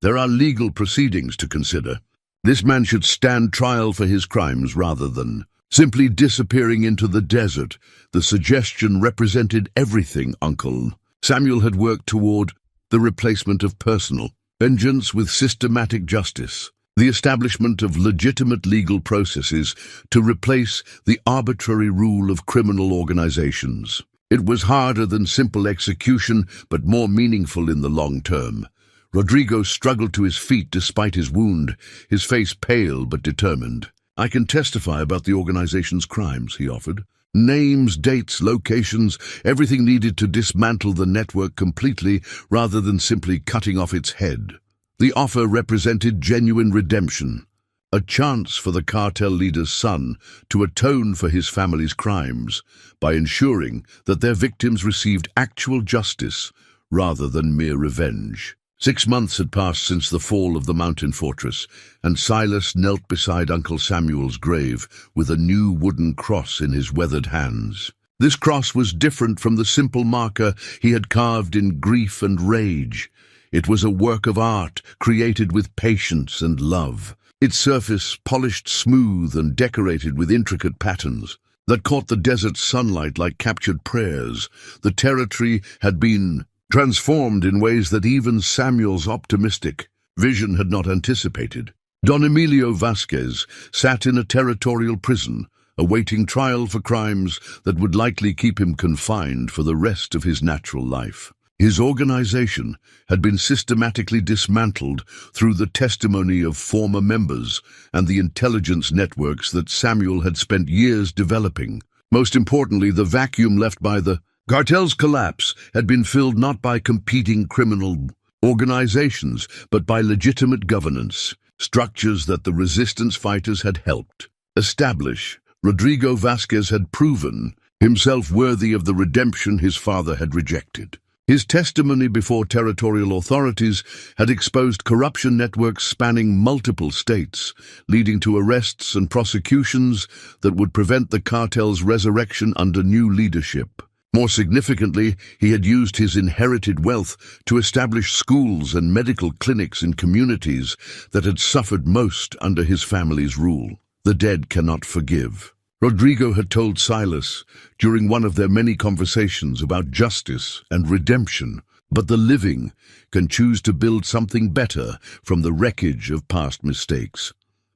"there are legal proceedings to consider. This man should stand trial for his crimes rather than simply disappearing into the desert." The suggestion represented everything Uncle Samuel had worked toward: the replacement of personal vengeance with systematic justice, the establishment of legitimate legal processes to replace the arbitrary rule of criminal organizations. It was harder than simple execution, but more meaningful in the long term. Rodrigo struggled to his feet despite his wound, his face pale but determined. "I can testify about the organization's crimes," he offered. "Names, dates, locations, everything needed to dismantle the network completely rather than simply cutting off its head." The offer represented genuine redemption, a chance for the cartel leader's son to atone for his family's crimes by ensuring that their victims received actual justice rather than mere revenge. 6 months had passed since the fall of the mountain fortress, and Silas knelt beside Uncle Samuel's grave with a new wooden cross in his weathered hands. This cross was different from the simple marker he had carved in grief and rage. It was a work of art created with patience and love, its surface polished smooth and decorated with intricate patterns that caught the desert's sunlight like captured prayers. The territory had been transformed in ways that even Samuel's optimistic vision had not anticipated. Don Emilio Vasquez sat in a territorial prison, awaiting trial for crimes that would likely keep him confined for the rest of his natural life. His organization had been systematically dismantled through the testimony of former members and the intelligence networks that Samuel had spent years developing. Most importantly, the vacuum left by the cartel's collapse had been filled not by competing criminal organizations, but by legitimate governance, structures that the resistance fighters had helped establish. Rodrigo Vasquez had proven himself worthy of the redemption his father had rejected. His testimony before territorial authorities had exposed corruption networks spanning multiple states, leading to arrests and prosecutions that would prevent the cartel's resurrection under new leadership. More significantly, he had used his inherited wealth to establish schools and medical clinics in communities that had suffered most under his family's rule. The dead cannot forgive. Rodrigo had told Silas during one of their many conversations about justice and redemption, but the living can choose to build something better from the wreckage of past mistakes.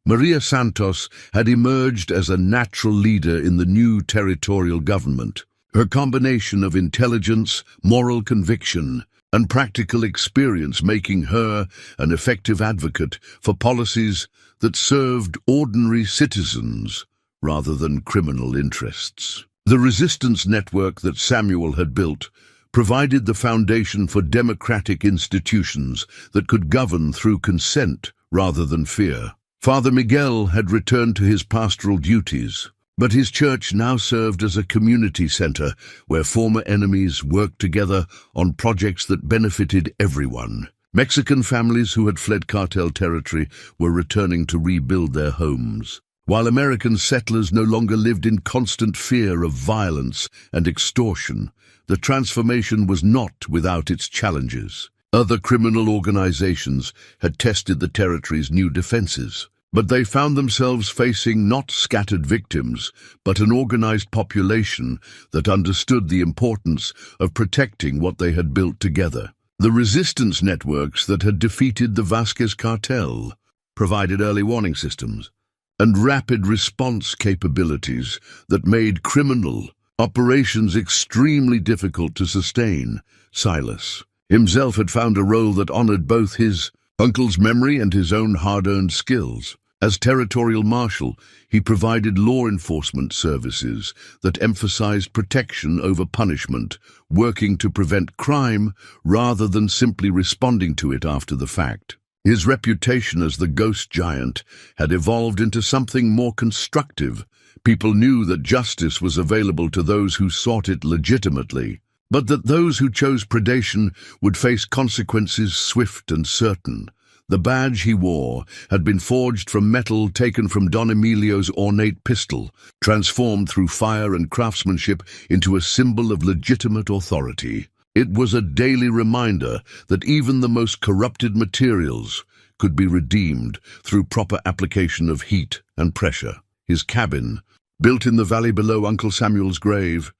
Maria Santos had emerged as a natural leader in the new territorial government. Her combination of intelligence, moral conviction, and practical experience making her an effective advocate for policies that served ordinary citizens rather than criminal interests. The resistance network that Samuel had built provided the foundation for democratic institutions that could govern through consent rather than fear. Father Miguel had returned to his pastoral duties, but his church now served as a community center where former enemies worked together on projects that benefited everyone. Mexican families who had fled cartel territory were returning to rebuild their homes, while American settlers no longer lived in constant fear of violence and extortion. The transformation was not without its challenges. Other criminal organizations had tested the territory's new defenses, but they found themselves facing not scattered victims, but an organized population that understood the importance of protecting what they had built together. The resistance networks that had defeated the Vasquez cartel provided early warning systems and rapid response capabilities that made criminal operations extremely difficult to sustain. Silas himself had found a role that honored both his uncle's memory and his own hard-earned skills. As territorial marshal, he provided law enforcement services that emphasized protection over punishment, working to prevent crime rather than simply responding to it after the fact. His reputation as the ghost giant had evolved into something more constructive. People knew that justice was available to those who sought it legitimately, but that those who chose predation would face consequences swift and certain. The badge he wore had been forged from metal taken from Don Emilio's ornate pistol, transformed through fire and craftsmanship into a symbol of legitimate authority. It was a daily reminder that even the most corrupted materials could be redeemed through proper application of heat and pressure. His cabin, built in the valley below Uncle Samuel's grave,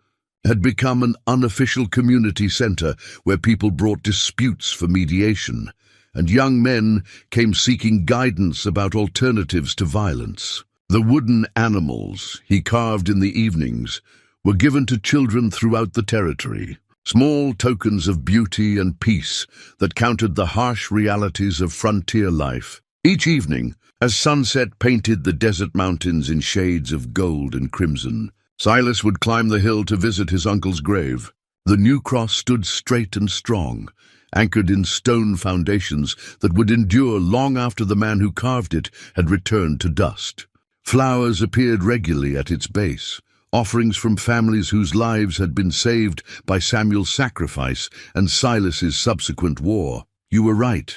had become an unofficial community center where people brought disputes for mediation, and young men came seeking guidance about alternatives to violence. The wooden animals he carved in the evenings were given to children throughout the territory, small tokens of beauty and peace that countered the harsh realities of frontier life. Each evening, as sunset painted the desert mountains in shades of gold and crimson, Silas would climb the hill to visit his uncle's grave. The new cross stood straight and strong, anchored in stone foundations that would endure long after the man who carved it had returned to dust. Flowers appeared regularly at its base, offerings from families whose lives had been saved by Samuel's sacrifice and Silas's subsequent war. "You were right,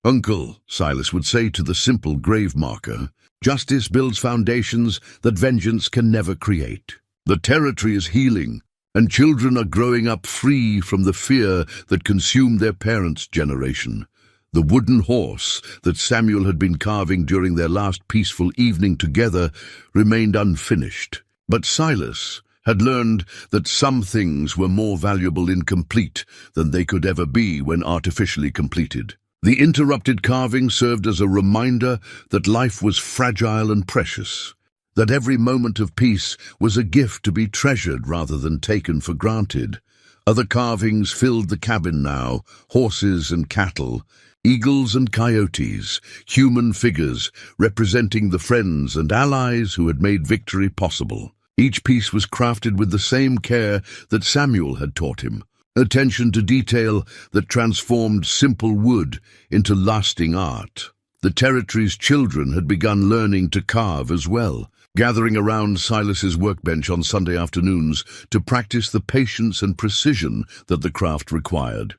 Uncle," Silas would say to the simple grave marker. "Justice builds foundations that vengeance can never create. The territory is healing, and children are growing up free from the fear that consumed their parents' generation." The wooden horse that Samuel had been carving during their last peaceful evening together remained unfinished, but Silas had learned that some things were more valuable incomplete than they could ever be when artificially completed. The interrupted carving served as a reminder that life was fragile and precious, that every moment of peace was a gift to be treasured rather than taken for granted. Other carvings filled the cabin now, horses and cattle, eagles and coyotes, human figures representing the friends and allies who had made victory possible. Each piece was crafted with the same care that Samuel had taught him, attention to detail that transformed simple wood into lasting art. The territory's children had begun learning to carve as well, gathering around Silas's workbench on Sunday afternoons to practice the patience and precision that the craft required.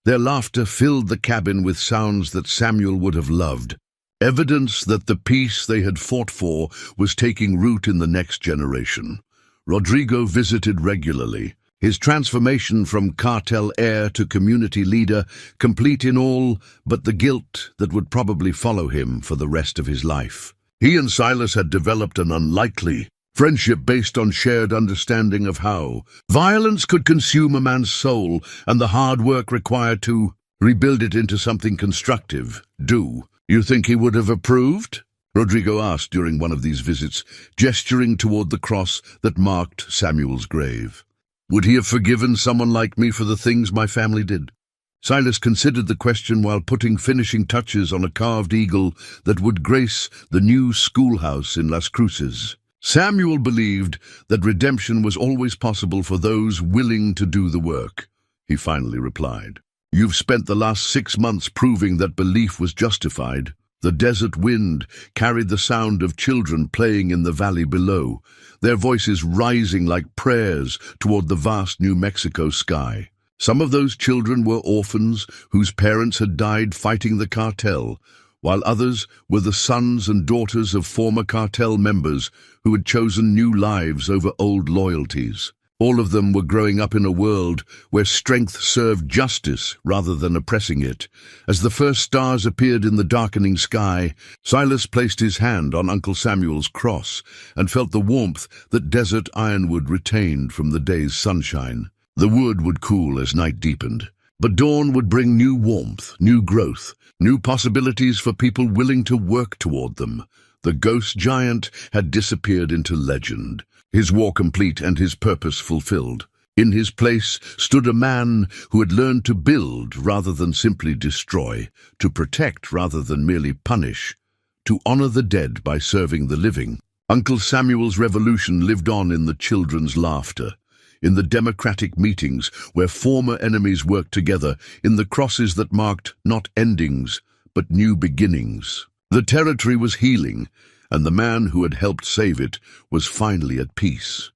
Their laughter filled the cabin with sounds that Samuel would have loved, evidence that the peace they had fought for was taking root in the next generation. Rodrigo visited regularly, his transformation from cartel heir to community leader complete in all but the guilt that would probably follow him for the rest of his life. He and Silas had developed an unlikely friendship based on shared understanding of how violence could consume a man's soul and the hard work required to rebuild it into something constructive. "Do you think he would have approved?" Rodrigo asked during one of these visits, gesturing toward the cross that marked Samuel's grave. "Would he have forgiven someone like me for the things my family did?" Silas considered the question while putting finishing touches on a carved eagle that would grace the new schoolhouse in Las Cruces. Samuel believed that redemption was always possible for those willing to do the work. He finally replied, "You've spent the last 6 months proving that belief was justified." The desert wind carried the sound of children playing in the valley below, their voices rising like prayers toward the vast New Mexico sky. Some of those children were orphans whose parents had died fighting the cartel, while others were the sons and daughters of former cartel members who had chosen new lives over old loyalties. All of them were growing up in a world where strength served justice rather than oppressing it. As the first stars appeared in the darkening sky, Silas placed his hand on Uncle Samuel's cross and felt the warmth that desert ironwood retained from the day's sunshine. The wood would cool as night deepened, but dawn would bring new warmth, new growth, new possibilities for people willing to work toward them. The ghost giant had disappeared into legend, his war complete and his purpose fulfilled. In his place stood a man who had learned to build rather than simply destroy, to protect rather than merely punish, to honor the dead by serving the living. Uncle Samuel's revolution lived on in the children's laughter, in the democratic meetings where former enemies worked together, in the crosses that marked not endings, but new beginnings. The territory was healing, and the man who had helped save it was finally at peace.